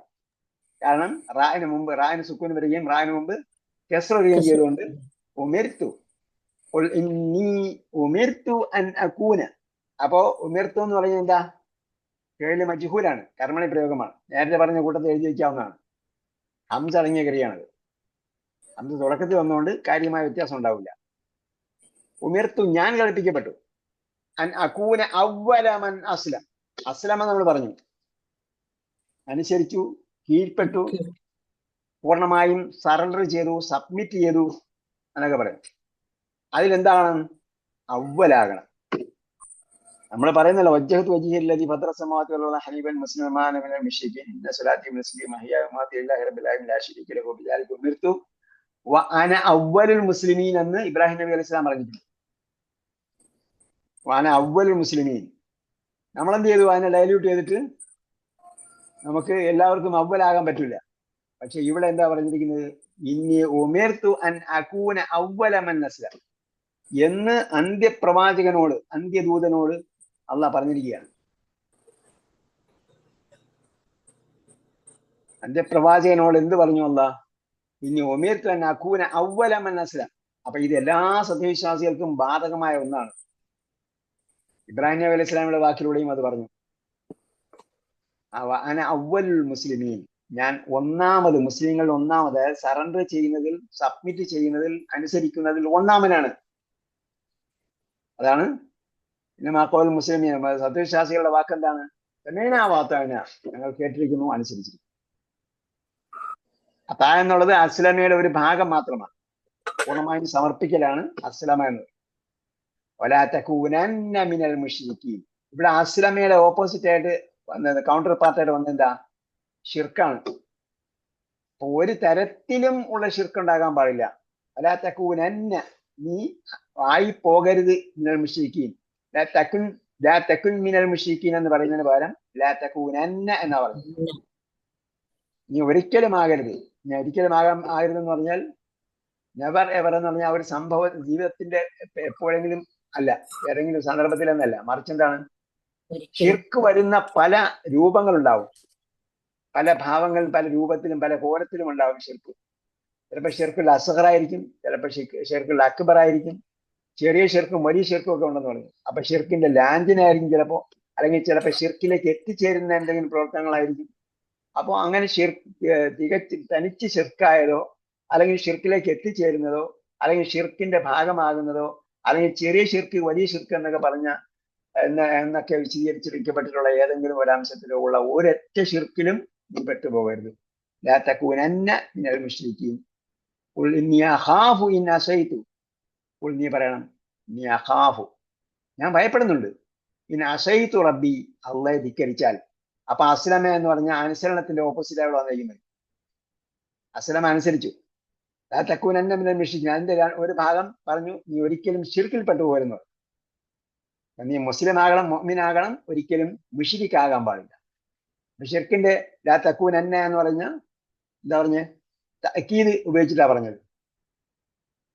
കാരണം റാഇന് മുമ്പ് റാഇന് സുക്കൂൻ വരികയും റാഇന് മുമ്പ് കെസ്ർ വരികയും ചെയ്തുകൊണ്ട് ഉമിർതു, ഇന്നി ഉമിർതു അൻ അകൂന. അപ്പോ ഉമിർതു എന്ന് പറയുന്നത് എന്താ? ഫിഅ്ൽ മജ്ഹൂലാണ്, കർമ്മണി പ്രയോഗമാണ്. നേരത്തെ പറഞ്ഞ കൂട്ടത്തിൽ എഴുതി വയ്ക്കാവുന്നതാണ്. ഹംസ അടങ്ങിയ ക്രിയയാണത്. ഹംസ തുടക്കത്തിൽ വന്നുകൊണ്ട് കാര്യമായ വ്യത്യാസം ഉണ്ടാവില്ല. ഉമിർതു, ഞാൻ കൽപ്പിക്കപ്പെട്ടു, അൻ അകൂന അവ്വല മൻ അസ്ലം. അസ്ലമ നമ്മൾ പറഞ്ഞു, അനുസരിച്ചു, കീഴ്പ്പെട്ടു, പൂർണ്ണമായും സറണ്ടർ ചെയ്തു, സബ്മിറ്റ് ചെയ്തു എന്നൊക്കെ പറയും. അതിലെന്താണ്? അവ്വലാകണം. നമ്മൾ പറയുന്നല്ലോ, വജ്ജഹത്തു വജ്ഹിയല്ലദീ ഫത്തറ സമാവാതി വൽ അർള ഹനീഫൻ മുസ്ലിമൻ മാ അന മിനൽ മുശ്രിക്കീൻ ഇന്ന സ്വലാത്തി വനുസുകി വമഹ്യായ വമമാതി ലില്ലാഹി റബ്ബിൽ ആലമീൻ ലാ ശരീക ലഹു വബിദാലിക ഉമിർതു വ അന അവ്വലുൽ മുസ്ലിമീൻ എന്ന് ഇബ്രാഹിം നബി അലൈഹി സ്വലാം പറഞ്ഞിട്ടുണ്ട്. വ അന അവ്വലുൽ മുസ്ലിമീൻ. നമ്മളെന്ത് ചെയ്തു? അതിനെ ഡൈല്യൂട്ട് ചെയ്തിട്ട് നമുക്ക് എല്ലാവർക്കും അവ്വലാകാൻ പറ്റില്ല. പക്ഷെ ഇവിടെ എന്താ പറഞ്ഞിരിക്കുന്നത്? ഇന്നി ഉമിർതു അൻ അകൂന അവ്വല മൻ അസ്ലം എന്ന് അന്ത്യപ്രവാചകനോട്, അന്ത്യദൂതനോട് അള്ളാഹ് പറഞ്ഞിരിക്കുകയാണ്. അന്ത്യപ്രവാചകനോട് എന്ത് പറഞ്ഞു അള്ളാഹ്? ഇനി ഒമീർത്ത് തന്നെ അക്കൂന അവലമൻ അസ്ലം. അപ്പൊ ഇത് എല്ലാ സത്യവിശ്വാസികൾക്കും ബാധകമായ ഒന്നാണ്. ഇബ്രാഹിം നബി അലൈഹി സ്വലാമിയുടെ വാക്കിലൂടെയും അത് പറഞ്ഞു. അന അവ്വലുൽ മുസ്ലിമീൻ, ഞാൻ ഒന്നാമത്, മുസ്ലിങ്ങൾ ഒന്നാമത്, അതായത് സറണ്ടർ ചെയ്യുന്നതിൽ, സബ്മിറ്റ് ചെയ്യുന്നതിൽ, അനുസരിക്കുന്നതിൽ ഒന്നാമനാണ്. അതാണ് പിന്നെ മാക്കോൽ മുസ്ലിമീൻ, സത്യവിശ്വാസികളുടെ വാക്ക് എന്താണ്? വാത്താവിന, ഞങ്ങൾ കേട്ടിരിക്കുന്നു, അനുസരിച്ചിരിക്കുന്നു. അത്താ എന്നുള്ളത് അസ്ലമയുടെ ഒരു ഭാഗം മാത്രമാണ്. പൂർണ്ണമായും സമർപ്പിക്കലാണ് അസ്ലമ എന്നത്. വലാ തകൂനന്ന മിനൽ മുശ്രിക്കീൻ. ഇവിടെ അസ്ലമയുടെ ഓപ്പോസിറ്റ് ആയിട്ട് വന്നത്, കൗണ്ടർ പാർട്ടായിട്ട് വന്നെന്താ? ഷിർക്കാണ്. അപ്പൊ ഒരു തരത്തിലും ഉള്ള ഷിർക്ക് ഉണ്ടാകാൻ പാടില്ല. വലാ തകൂനന്ന, നീ ആയി പോകരുത് മിനൽ മുശ്രിക്കീൻ. ലാ തകുൻ മിനൽ മുശ്രിക്കീൻ എന്ന് പറയുന്നതിന് പകരം ലാ തകൂനന്ന എന്നാ പറഞ്ഞു. നീ ഒരിക്കലും ആകരുത്. നീ ഒരിക്കലും ആകരുത് എന്ന് പറഞ്ഞാൽ നെവർ എവർ എന്ന് പറഞ്ഞാൽ ഒരു സംഭവ ജീവിതത്തിന്റെ എപ്പോഴെങ്കിലും അല്ല, ഏതെങ്കിലും സന്ദർഭത്തിലെന്നല്ല, മറിച്ച് എന്താണ്? ഷിർക്ക് വരുന്ന പല രൂപങ്ങളുണ്ടാവും, പല ഭാവങ്ങളും, പല രൂപത്തിലും, പല കോലത്തിലും ഉണ്ടാവും ഷിർക്ക്. ചിലപ്പോൾ ഷിർക്കുൽ അസ്ഗർ ആയിരിക്കും, ചിലപ്പോൾ ഷിർക്കുൽ അക്ബർ ആയിരിക്കും, ചെറിയ ഷിർക്കും വലിയ ഷിർക്കും ഒക്കെ ഉണ്ടെന്ന് പറഞ്ഞു. അപ്പൊ ഷിർക്കിന്റെ ലാഞ്ചനായിരിക്കും ചിലപ്പോ, അല്ലെങ്കിൽ ചിലപ്പോൾ ഷിർക്കിലേക്ക് എത്തിച്ചേരുന്ന എന്തെങ്കിലും പ്രവർത്തനങ്ങളായിരിക്കും. അപ്പോൾ അങ്ങനെ തനിച്ച് ഷിർക്കായതോ, അല്ലെങ്കിൽ ഷിർക്കിലേക്ക് എത്തിച്ചേരുന്നതോ, അല്ലെങ്കിൽ ഷിർക്കിന്റെ ഭാഗമാകുന്നതോ, അല്ലെങ്കിൽ ചെറിയ ഷിർക്ക് വലിയ ഷിർക്ക് എന്നൊക്കെ എന്നൊക്കെ വിശദീകരിച്ചിരിക്കപ്പെട്ടിട്ടുള്ള ഏതെങ്കിലും ഒരംശത്തിലോ ഉള്ള ഒരൊറ്റ ഷിർക്കിലും നീ പെട്ടുപോകരുത്. ലാ തകൂനന്ന മിനൽ മുശ്രിക്കീൻ. ഖുൽ ഇന്നി അഖാഫു ഇൻ അസൈതു. ഖുൽ, നീ പറയണം, നീ അഖാഫു, ഞാൻ ഭയപ്പെടുന്നുണ്ട്, ഇൻ അസൈതു റബ്ബി, അള്ളയെ ധിക്കരിച്ചാൽ. അപ്പൊ അസ്ലമ എന്ന് പറഞ്ഞാൽ അനുസരണത്തിന്റെ ഓപ്പോസിറ്റ് ആയിട്ട് വന്നിരിക്കുന്നത്. അസ്ലമ അനുസരിച്ചു. ലാ തകൂനന്ന മിനൽ മുശ്രിക്കീൻ, അതിന്റെ ഒരു ഭാഗം പറഞ്ഞു, നീ ഒരിക്കലും ഷിർക്കിൽ പെട്ടുപോകരുന്നു. നീ മുസ്ലിം ആകണം, മുഅ്മിനാകണം, ഒരിക്കലും മുശ്രിക്കാകാൻ പാടില്ല. ഷിർക്കിന്റെ ലാ തകൂനന്ന എന്ന് പറഞ്ഞ എന്താ പറഞ്ഞ് തഅക്കീദ് ഉപയോഗിച്ചിട്ടാ പറഞ്ഞത്.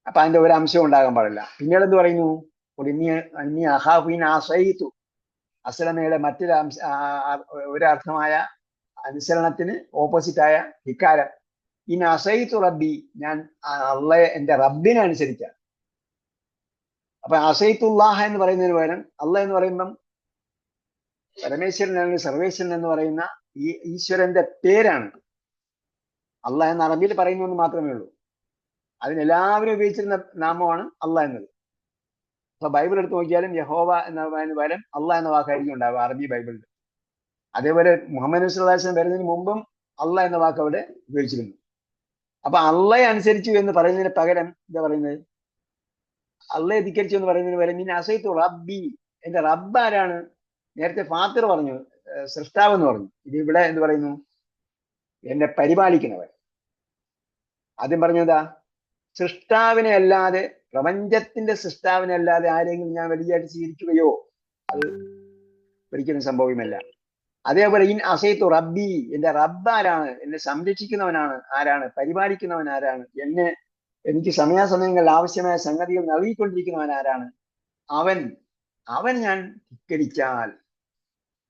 അപ്പൊ അതിന്റെ ഒരു അംശം ഉണ്ടാകാൻ പാടില്ല. പിന്നീട് എന്ത് പറയുന്നു? ഇന്നി അഖാഫു ഇൻ അസൈതു. അസ്ലമയുടെ മറ്റൊരു ഒരർത്ഥമായ അനുസരണത്തിന് ഓപ്പോസിറ്റായ ധിക്കാരം. ഇൻ അസൈതു റബ്ബി, ഞാൻ അള്ളയെ, എന്റെ റബ്ബിനെ അനുസരിക്കാം. അപ്പൊ അസൈത്തുല്ലാഹ എന്ന് പറയുന്നതിന് പകരം അള്ളാഹ് എന്ന് പറയുമ്പം പരമേശ്വരൻ അല്ലെങ്കിൽ സർവേശ്വരൻ എന്ന് പറയുന്ന ഈ ഈശ്വരന്റെ പേരാണ്. അള്ളാഹ് എന്ന് അറബിയിൽ പറയുന്നു എന്ന് മാത്രമേ ഉള്ളൂ. അതിനെല്ലാവരും ഉപയോഗിച്ചിരുന്ന നാമമാണ് അള്ളാഹ് എന്നത്. അപ്പൊ ബൈബിൾ എടുത്ത് നോക്കിയാലും യഹോവ എന്നതിന് പകരം അള്ളാഹ് എന്ന വാക്കായിരിക്കും ഉണ്ടാവുക അറബി ബൈബിളിൽ. അതേപോലെ മുഹമ്മദ് നബി സ്വല്ലല്ലാഹു അലൈഹി വസല്ലം വരുന്നതിന് മുമ്പും അള്ളാഹ് എന്ന വാക്ക് അവിടെ ഉപയോഗിച്ചിരുന്നു. അപ്പൊ അള്ളയെ അനുസരിച്ചു എന്ന് പറയുന്നതിന് പകരം എന്താ പറയുന്നത്? അള്ളയെ ധിക്കരിച്ചു എന്ന് പറയുന്നതിന് പകരം ഇനി അസൈത്തു റബ്ബി, എന്റെ റബ്ബ് ആരാണ്? നേരത്തെ ഫാത്തിർ പറഞ്ഞു, സൃഷ്ടാവ് എന്ന് പറഞ്ഞു. ഇത് ഇവിടെ എന്ത് പറയുന്നു? എന്നെ പരിപാലിക്കുന്നവൻ. ആദ്യം പറഞ്ഞതാ, സൃഷ്ടാവിനെ അല്ലാതെ, പ്രപഞ്ചത്തിന്റെ സൃഷ്ടാവിനെ അല്ലാതെ ആരെങ്കിലും ഞാൻ വലിയായിട്ട് സ്വീകരിക്കുകയോ? അത് ഒരിക്കലും സംഭവമല്ല. അതേപോലെ ഇൻ അസൈത്തു റബ്ബി, എന്റെ റബ്ബ് ആരാണ്? എന്നെ സംരക്ഷിക്കുന്നവനാണ് ആരാണ്? പരിപാലിക്കുന്നവൻ ആരാണ്? എനിക്ക് സമയാസമയങ്ങളിൽ ആവശ്യമായ സംഗതികൾ നൽകിക്കൊണ്ടിരിക്കുന്നവൻ ആരാണ്? അവൻ ഞാൻ ധിക്കരിച്ചാൽ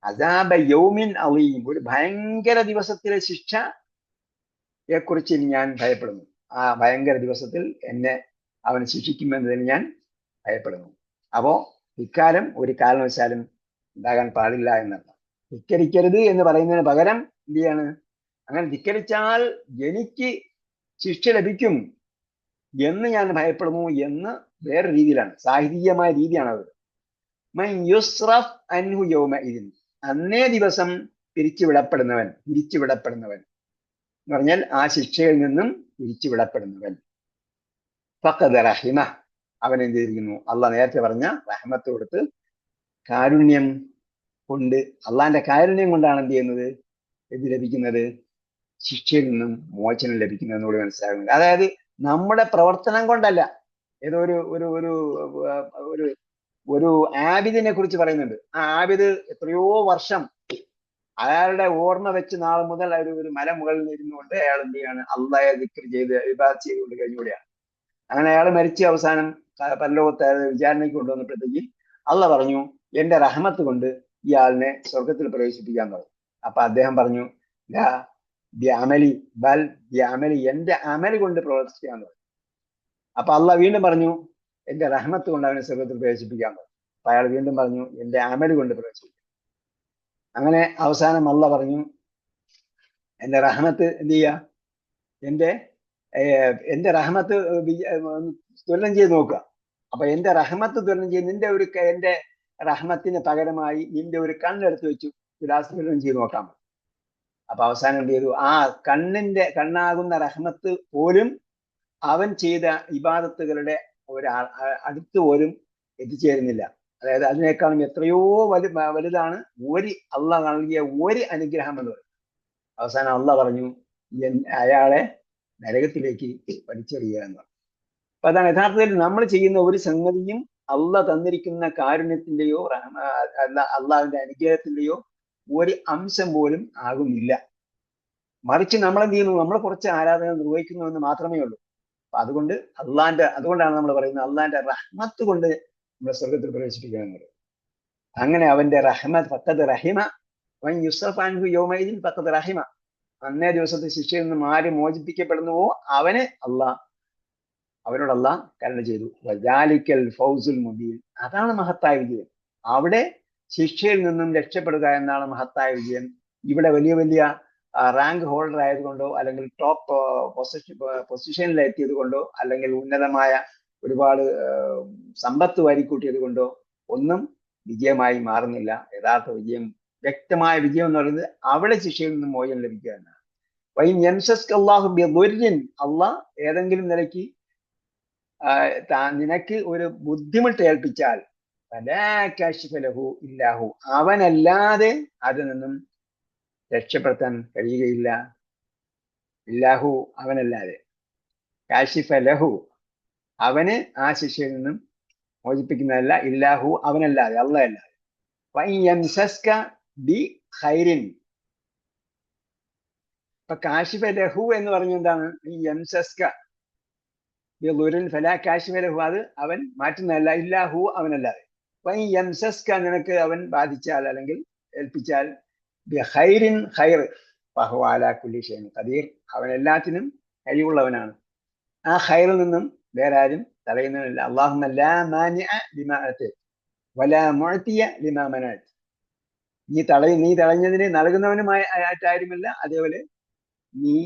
അദാബ യൗമിൻ അലീം, ഒരു ഭയങ്കര ദിവസത്തിലെ ശിക്ഷയെ കുറിച്ച് ഞാൻ ഭയപ്പെടുന്നു. ആ ഭയങ്കര ദിവസത്തിൽ എന്നെ അവൻ ശിക്ഷിക്കുമെന്നതിന് ഞാൻ ഭയപ്പെടുന്നു. അപ്പോ ധിക്കാരം ഒരു കാരണവശാലും ഉണ്ടാകാൻ പാടില്ല എന്നർത്ഥം. ധിക്കരിക്കരുത് എന്ന് പറയുന്നതിന് പകരം എന്ത് ചെയ്യാണ്? അങ്ങനെ ധിക്കരിച്ചാൽ എനിക്ക് ശിക്ഷ ലഭിക്കും എന്ന് ഞാൻ ഭയപ്പെടുന്നു എന്ന് വേറെ രീതിയിലാണ്, സാഹിത്യമായ രീതിയാണ് അത്. മൻ യുസ്റഫ് അൻഹു യൗമഇദിൻ, അന്നേ ദിവസം തിരിച്ചുവിടപ്പെടുന്നവൻ എന്ന് പറഞ്ഞാൽ ആ ശിക്ഷയിൽ നിന്നും തിരിച്ചുവിടപ്പെടുന്നവൻ. ഫഖദ് റഹിമ, അവൻ എന്ത് ചെയ്തിരിക്കുന്നു? അള്ളാഹ് നേരത്തെ പറഞ്ഞ റഹ്മത്ത് കൊടുത്ത്, കാരുണ്യം കൊണ്ട്, അള്ളാഹിന്റെ കാരുണ്യം കൊണ്ടാണ് എന്ത് ചെയ്യുന്നത്? എന്ത് ലഭിക്കുന്നത്? ശിക്ഷയിൽ നിന്നും മോചനം ലഭിക്കുന്നതെന്ന് കൂടി മനസ്സിലാകുന്നത്. അതായത് നമ്മുടെ പ്രവർത്തനം കൊണ്ടല്ല. ഏതോ ഒരു ആബിദിനെ കുറിച്ച് പറയുന്നുണ്ട്. ആ ആബിദ് എത്രയോ വർഷം അയാളുടെ ഓർമ്മ വെച്ച് നാളെ മുതൽ ഒരു മല മുകളിൽ ഇരുന്നുകൊണ്ട് അയാൾ എന്ത് ചെയ്യാണ്? അള്ളാഹയെ ദിക്ർ ചെയ്ത് ഇബാദത്ത് ചെയ്തുകൊണ്ട് കഴിഞ്ഞുകൂടിയാണ്. അങ്ങനെ അയാൾ മരിച്ച് അവസാനം പരലോകത്ത് വിചാരണയ്ക്ക് കൊണ്ടുവന്നപ്പോഴത്തേക്ക് അള്ളാഹ് പറഞ്ഞു, എന്റെ റഹ്മത്ത് കൊണ്ട് ഇയാളിനെ സ്വർഗത്തിൽ പ്രവേശിപ്പിക്കാൻ പറഞ്ഞു. അപ്പൊ അദ്ദേഹം പറഞ്ഞു, ലാ ബ്യാമലി ബൽ ബ്യാമലി, എന്റെ അമല് കൊണ്ട് പ്രവർത്തിക്കാന്ന് പറഞ്ഞു. അപ്പൊ അള്ളാഹ് വീണ്ടും പറഞ്ഞു എന്റെ റഹ്മത്ത് കൊണ്ട് അവനെ സ്വർഗ്ഗത്തിൽ പ്രവേശിപ്പിക്കാൻ പറഞ്ഞു. അപ്പൊ അയാൾ വീണ്ടും പറഞ്ഞു എന്റെ അമല് കൊണ്ട് പ്രവേശിപ്പിക്കും. അങ്ങനെ അവസാനം അള്ളാഹ് പറഞ്ഞു എന്റെ റഹ്മത്ത് എന്ത് ചെയ്യുക, എന്റെ റഹ്മത്ത് തുലനം ചെയ്ത് നോക്കുക. അപ്പൊ എന്റെ റഹ്മത്ത് തുലനം ചെയ്ത് എന്റെ റഹ്മത്തിന് പകരമായി നിന്റെ ഒരു കണ്ണെടുത്ത് വെച്ചു തുലനം ചെയ്ത് നോക്കാം. അപ്പൊ അവസാനം എന്ത് ചെയ്തു, ആ കണ്ണാകുന്ന റഹ്മത്ത് പോലും അവൻ ചെയ്ത ഇബാദത്തുകളുടെ അടുത്ത് പോലും എത്തിച്ചേരുന്നില്ല. അതായത് അതിനേക്കാളും എത്രയോ വലുതാണ് അള്ളാഹ് നൽകിയ ഒരു അനുഗ്രഹം എന്ന് പറയുന്നത്. അവസാനം അള്ളാഹ് പറഞ്ഞു അയാളെ നരകത്തിലേക്ക് വലിച്ചെറിയുക എന്ന് പറഞ്ഞു. അപ്പൊ അതാണ് യഥാർത്ഥത്തിൽ നമ്മൾ ചെയ്യുന്ന ഒരു സംഗതിയും അള്ളാഹ് തന്നിരിക്കുന്ന കാരുണ്യത്തിന്റെയോ അള്ളാഹുവിന്റെ അനുഗ്രഹത്തിന്റെയോ ഒരു അംശം പോലും ആകുന്നില്ല. മറിച്ച് നമ്മൾ എന്ത് ചെയ്യുന്നു, നമ്മൾ കുറച്ച് ആരാധന നിർവഹിക്കുന്നു എന്ന് മാത്രമേ ഉള്ളൂ. അപ്പൊ അതുകൊണ്ടാണ് നമ്മൾ പറയുന്നത് അള്ളാന്റെ റഹ്മത്ത് കൊണ്ട് നമ്മളെ സ്വർഗത്തിൽ പ്രവേശിപ്പിക്കുക എന്നുള്ളത്. അങ്ങനെ അവന്റെ റഹ്മത്ത് ഫഖദ് റഹിമ വൻ യുസഫ് അൻഹു യൗമൈദിൻ ഫഖദ് റഹിമ, അന്നേ ദിവസത്തെ ശിക്ഷയിൽ നിന്നും ആര് മോചിപ്പിക്കപ്പെടുന്നുവോ അവനോട് അള്ളാഹ് കരുണ ചെയ്തു. വദാലിക്കൽ ഫൗസുൽ മുബീൻ, അതാണ് മഹത്തായ വിജയം. അവിടെ ശിക്ഷയിൽ നിന്നും രക്ഷപ്പെടുക എന്നാണ് മഹത്തായ വിജയം. ഇവിടെ വലിയ വലിയ റാങ്ക് ഹോൾഡർ ആയതുകൊണ്ടോ അല്ലെങ്കിൽ ടോപ്പ് പൊസിഷനിൽ എത്തിയത് കൊണ്ടോ അല്ലെങ്കിൽ ഉന്നതമായ ഒരുപാട് സമ്പത്ത് വാരിക്കൂട്ടിയത് കൊണ്ടോ ഒന്നും വിജയമായി മാറുന്നില്ല. യഥാർത്ഥ വിജയം, വ്യക്തമായ വിജയം എന്ന് പറയുന്നത് അവിടെ ശിക്ഷയിൽ നിന്നും മോചനം ലഭിക്കുക എന്നാണ്. അള്ളാഹ് ഏതെങ്കിലും നിലയ്ക്ക് നിനക്ക് ഒരു ബുദ്ധിമുട്ട് ഏൽപ്പിച്ചാൽ ഇല്ലാഹു, അവനല്ലാതെ അതിൽ നിന്നും രക്ഷപ്പെടുത്താൻ കഴിയുകയില്ല. ഇല്ലാഹു, അവനല്ലാതെ. കാശിഫ ലഹു, അവന് ആ ശിക്ഷയിൽ നിന്നും മോചിപ്പിക്കുന്നതല്ല. ഇല്ലാഹു, അവനല്ലാതെ, അള്ളാഹ് അല്ലാതെ. ബി ഖൈരിൻ, ഇപ്പൊ കാശിഫ ലഹു എന്ന് പറഞ്ഞ എന്താണ്, ഫലാ കാശിഫ ലഹു, അത് അവൻ മാറ്റുന്നതല്ല. ഇല്ലാഹു, അവനല്ലാതെ. നിനക്ക് അവൻ ബാധിച്ചാൽ അല്ലെങ്കിൽ ഏൽപ്പിച്ചാൽ ബിഖൈരിൻ ഖൈർ ഫഹുവ അലാ കുല്ലി ഷൈഇൻ ഖദീർ, അവൻ എല്ലാത്തിനും കഴിവുള്ളവനാണ്. ആ ഖൈറിൽ നിന്നും വേറെ ആരും തടയുന്നവനില്ല. അല്ലാഹുമ്മ ലാ മാനിഅ ലിമാ അതൈത വലാ മുഅ്തിയ ലിമാ മനഅത, നീ തടഞ്ഞതിനെ നൽകുന്നവനുമായിട്ടാരുമില്ല, അതേപോലെ നീ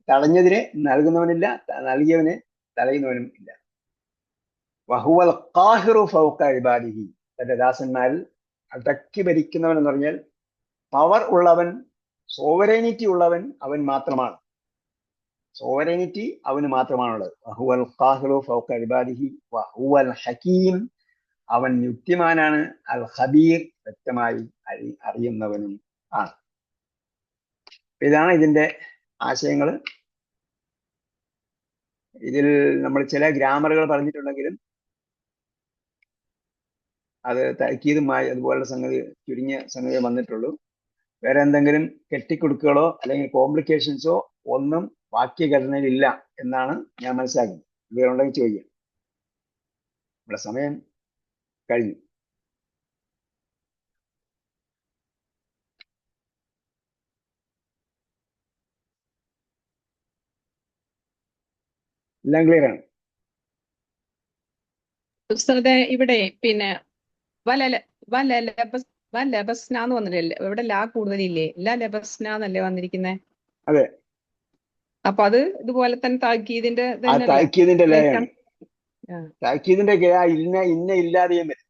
തടഞ്ഞതിനെ നൽകുന്നവനില്ല, നൽകിയവനെ തടയുന്നവനും ഇല്ല. വഹുവൽ ഖാഹിറു ഫൗക ഇബാദിഹി, തന്റെ ദാസന്മാരിൽ അടക്കി ഭരിക്കുന്നവൻ എന്ന് പറഞ്ഞാൽ പവർ ഉള്ളവൻ, സോവറേനിറ്റി ഉള്ളവൻ അവൻ മാത്രമാണ്. സോവറേനിറ്റി അവന് മാത്രമാണുള്ളത്. വഹുവൽ ഖാഹിറു ഫൗക ഇബാദിഹി വഹുവൽ ഹകീം, അവൻ യുക്തിമാനാണ്. അൽ ഖബീർ, വ്യക്തമായി അറിയുന്നവനും ആണ്. ഇതാണ് ഇതിന്റെ ആശയങ്ങൾ. ഇതിൽ നമ്മൾ ചില ഗ്രാമറുകൾ പറഞ്ഞിട്ടുണ്ടെങ്കിലും അത് തഅക്കീദുമായി അതുപോലുള്ള ചുരുങ്ങിയ സംഗതിയെ വന്നിട്ടുള്ളൂ. വേറെ എന്തെങ്കിലും കെട്ടിക്കുടുക്കുകളോ അല്ലെങ്കിൽ കോംപ്ലിക്കേഷൻസോ ഒന്നും വാക്യഘടനയിൽ ഇല്ല എന്നാണ് ഞാൻ മനസ്സിലാക്കുന്നത്. ഇവരുണ്ടെങ്കിൽ ചോദിക്കാം. നമ്മുടെ സമയം കഴിഞ്ഞു. എല്ലാം ക്ലിയർ ആണ്.
ഉസ്താദേ, ഇവിടെ പിന്നെ ലബസ്ന എന്ന് വന്നിട്ടില്ലേ? ഇവിടെ ലാ കൂടുതലില്ലേ? ലബസ്ന എന്നല്ലേ വന്നിരിക്കുന്നേ?
അതെ.
അപ്പൊ അത് ഇതുപോലെ തന്നെ താക്കീദിന്റെ
താക്കീദിന്റെ ലയാണ്. താക്കീദിന്റെ ഇന്ന ഇല്ലാതെയും വരും.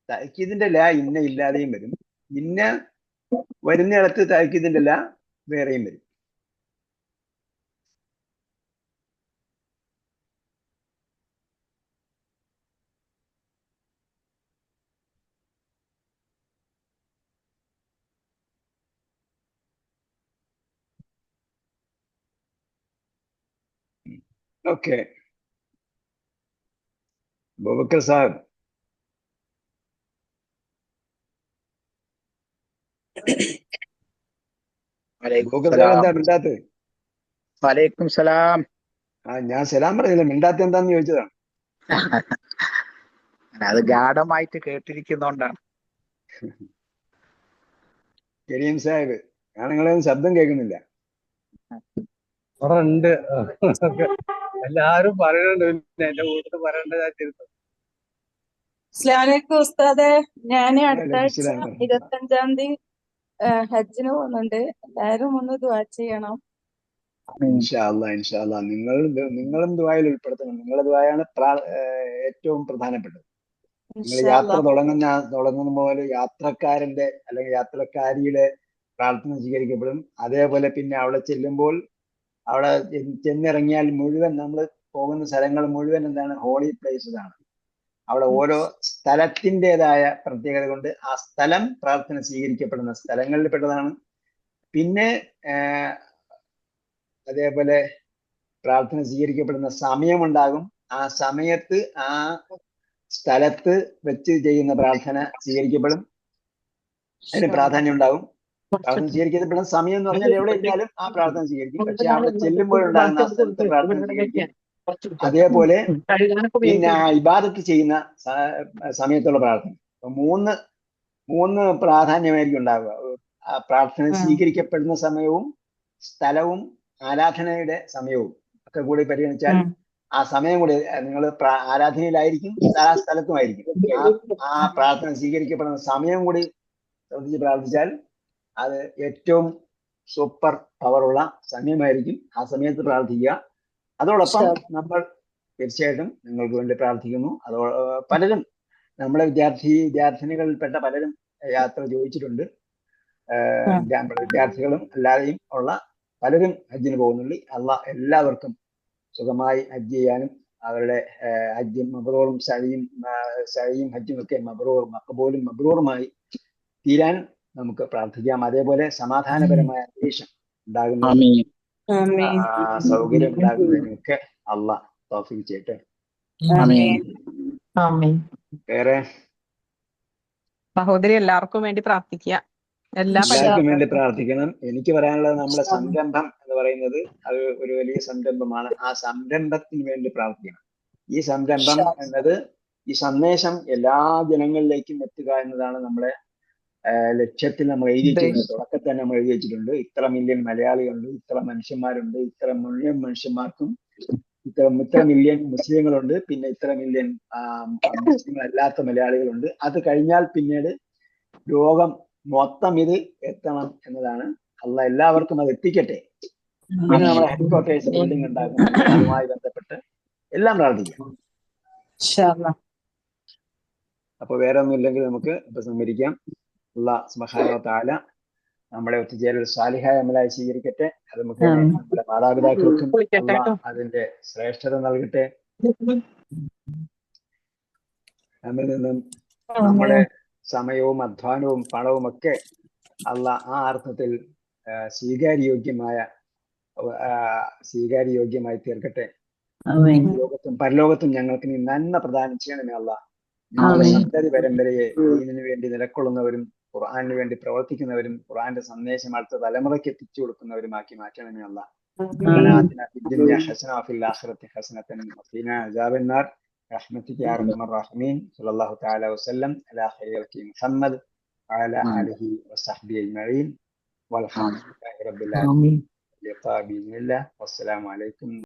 താക്കീദിന്റെ ല ഇന്ന ഇല്ലാതെയും വരും. ഇന്ന വരുന്നിടത്ത് താക്കീദിന്റെ ല വേറെയും വരും. ഓക്കെ, അബൂബക്കർ സാഹിബ്. എന്താ മിണ്ടാത്തത്?
വലൈക്കും സലാം.
ഞാൻ സലാം പറഞ്ഞില്ല, മിണ്ടാത്ത എന്താന്ന് ചോദിച്ചതാണ്.
അത് ഗാഢമായിട്ട് കേട്ടിരിക്കുന്നോണ്ടാണ്.
കരീം സാഹിബ്, ഞാൻ നിങ്ങളൊന്നും ശബ്ദം കേൾക്കുന്നില്ല.
അവിടെ ഉണ്ട്. എല്ലാരും പറയുന്നുണ്ട്. പിന്നെ എന്റെ കൂട്ടത്തിൽ പറയേണ്ടതായിട്ടിരുന്നു.
അസ്സലാമലൈക്കും ഉസ്താദെ. ഞാൻ അടുത്ത ആഴ്ച
വലൈക്കും
25-ാം തീയതി ഹജ്ജിന് പോകുന്നുണ്ട്. എല്ലാരും ഒന്ന് ദുആ ചെയ്യണം.
ഇൻഷാ അല്ലാ. നിങ്ങളും ദുആയിൽ ഉൾപ്പെടുത്തണം. നിങ്ങളുടെ ദുആയാണ് ഏറ്റവും പ്രധാനപ്പെട്ടത്. നിങ്ങൾ
ഇൻഷാ
യാത്ര
അല്ലാ.
തുടങ്ങുന്ന പോലെ യാത്രക്കാരന്റെ അല്ലെങ്കിൽ യാത്രക്കാരിയുടെ പ്രാർത്ഥന സ്വീകരിക്കപ്പെടും. അതേപോലെ പിന്നെ അവിടെ ചെല്ലുമ്പോൾ അവിടെ ചെന്നിറങ്ങിയാൽ മുഴുവൻ നമ്മൾ പോകുന്ന സ്ഥലങ്ങൾ മുഴുവൻ എന്താണ്, ഹോളി പ്ലേസസ് ആണ്. അവിടെ ഓരോ സ്ഥലത്തിൻ്റെതായ പ്രത്യേകത കൊണ്ട് ആ സ്ഥലം പ്രാർത്ഥന സ്വീകരിക്കപ്പെടുന്ന സ്ഥലങ്ങളിൽ പെട്ടതാണ്. പിന്നെ അതേപോലെ പ്രാർത്ഥന സ്വീകരിക്കപ്പെടുന്ന സമയമുണ്ടാകും. ആ സമയത്ത് ആ സ്ഥലത്ത് വെച്ച് ചെയ്യുന്ന പ്രാർത്ഥന സ്വീകരിക്കപ്പെടും. അതിന് പ്രാധാന്യം ഉണ്ടാകും. പ്രാർത്ഥന സ്വീകരിക്കപ്പെടുന്ന സമയം എന്ന് പറഞ്ഞാൽ എവിടെ ഇരുന്നാലും ആ പ്രാർത്ഥന സ്വീകരിക്കും. പക്ഷെ അവിടെ ചെല്ലുമ്പോഴുണ്ടാകുന്ന ആ സ്ഥലത്ത് പ്രാർത്ഥന സ്വീകരിക്കും. അതേപോലെ പിന്നെ ഇബാദത്ത് ചെയ്യുന്ന സമയത്തുള്ള പ്രാർത്ഥന. മൂന്ന് പ്രാധാന്യമായിരിക്കും ഉണ്ടാവുക. ആ പ്രാർത്ഥന സ്വീകരിക്കപ്പെടുന്ന സമയവും സ്ഥലവും ആരാധനയുടെ സമയവും ഒക്കെ കൂടി പരിഗണിച്ചാൽ ആ സമയം കൂടി നിങ്ങൾ ആരാധനയിലായിരിക്കും, സ്ഥലത്തുമായിരിക്കും. ആ പ്രാർത്ഥന സ്വീകരിക്കപ്പെടുന്ന സമയം കൂടി ശ്രദ്ധിച്ച് പ്രാർത്ഥിച്ചാൽ അത് ഏറ്റവും സൂപ്പർ പവറുള്ള സമയമായിരിക്കും. ആ സമയത്ത് പ്രാർത്ഥിക്കുക. അതോടൊപ്പം നമ്മൾ തീർച്ചയായിട്ടും നിങ്ങൾക്ക് വേണ്ടി പ്രാർത്ഥിക്കുന്നു. പലരും നമ്മളെ വിദ്യാർത്ഥിനികളിൽപ്പെട്ട പലരും യാത്ര ചോദിച്ചിട്ടുണ്ട്. വിദ്യാർത്ഥികളും അല്ലാതെയും ഉള്ള പലരും ഹജ്ജിന് പോകുന്നുണ്ട്. അള്ളാഹ് എല്ലാവർക്കും സുഖമായി ഹജ്ജ് ചെയ്യാനും അവരുടെ ഹജ്ജും മബ്രൂറും സഅയും ഹജ്ജും ഒക്കെ മഖബൂലും മബ്രൂറുമായി തീരാൻ നമുക്ക് പ്രാർത്ഥിക്കാം. അതേപോലെ സമാധാനപരമായ അന്തരീക്ഷം ഉണ്ടാകുന്നതിനും സൗകര്യം ഉണ്ടാകുന്നതിനൊക്കെ അള്ളാഹ് തൗഫീഖ് ചെയ്യട്ടെ. വേറെ
സഹോദരി എല്ലാവർക്കും വേണ്ടി പ്രാർത്ഥിക്കുക.
എല്ലാവർക്കും വേണ്ടി പ്രാർത്ഥിക്കണം. എനിക്ക് പറയാനുള്ളത്, നമ്മുടെ സംരംഭം എന്ന് പറയുന്നത് അത് ഒരു വലിയ സംരംഭമാണ്. ആ സംരംഭത്തിന് വേണ്ടി പ്രാർത്ഥിക്കണം. ഈ സംരംഭം എന്നത്, ഈ സന്ദേശം എല്ലാ ജനങ്ങളിലേക്കും എത്തുക എന്നതാണ് നമ്മുടെ ലക്ഷ്യത്തിൽ നമ്മൾ എഴുതി വെച്ചിട്ടുണ്ട്. തുടക്കത്തിൽ തന്നെ നമ്മൾ എഴുതി വെച്ചിട്ടുണ്ട്. ഇത്ര മില്യൺ മലയാളികളുണ്ട്, ഇത്ര മനുഷ്യന്മാരുണ്ട്, ഇത്ര മുഴുവൻ മനുഷ്യന്മാർക്കും ഇത്ര മില്യൺ മുസ്ലിങ്ങളുണ്ട്, പിന്നെ ഇത്ര മില്യൺ മുസ്ലിങ്ങളല്ലാത്ത മലയാളികളുണ്ട്. അത് കഴിഞ്ഞാൽ പിന്നീട് ലോകം മൊത്തം ഇത് എത്തണം എന്നതാണ്. അള്ളാഹ് എല്ലാവർക്കും അത് എത്തിക്കട്ടെ. പിന്നെ നമ്മുടെ ഹെഡ്ക്വാർട്ടേഴ്സ് ബിൽഡിംഗ് ഉണ്ടാക്കുന്നത്, അതുമായി ബന്ധപ്പെട്ട് എല്ലാം പ്രാർത്ഥിക്കാം. അപ്പൊ വേറെ ഒന്നും ഇല്ലെങ്കിൽ നമുക്ക് ഇപ്പൊ സംവരിക്കാം. അല്ലാഹ് സുബ്ഹാനഹു വ തആല നമ്മുടെ ഒത്തുചേരൽ സാലിഹായ അമലായി സ്വീകരിക്കട്ടെ. അത് നമുക്ക് നമ്മുടെ മാതാപിതാക്കൾക്കും അല്ലാഹ് അതിന്റെ ശ്രേഷ്ഠത നൽകട്ടെ. നമ്മിൽ നിന്നും നമ്മുടെ സമയവും അധ്വാനവും പണവും ഒക്കെ അള്ളാഹ് ആ അർത്ഥത്തിൽ സ്വീകാര്യയോഗ്യമായി തീർക്കട്ടെ. ലോകത്തും പരലോകത്തും ഞങ്ങൾക്ക് നീ നന്മ പ്രദാനം ചെയ്യണമേ അള്ളാഹ്. ഞങ്ങളുടെ സന്തതി പരമ്പരയെ ദീനിനു വേണ്ടി നിലകൊള്ളുന്നവരും ഖുർആനിന് വേണ്ടി പ്രവർത്തിക്കുന്നവരും ഖുർആന്റെ സന്ദേശം അടുത്ത തലമുറയ്ക്ക് എത്തിച്ചു കൊടുക്കുന്നവരുമാക്കി മാറ്റണമേ അള്ളാഹ്. برحمتك يا ارحم الراحمين. صلى الله تعالى وسلم على خير خلق محمد وعلى اله وصحبه اجمعين والحمد لله رب العالمين. اللقاء باذن الله والسلام عليكم.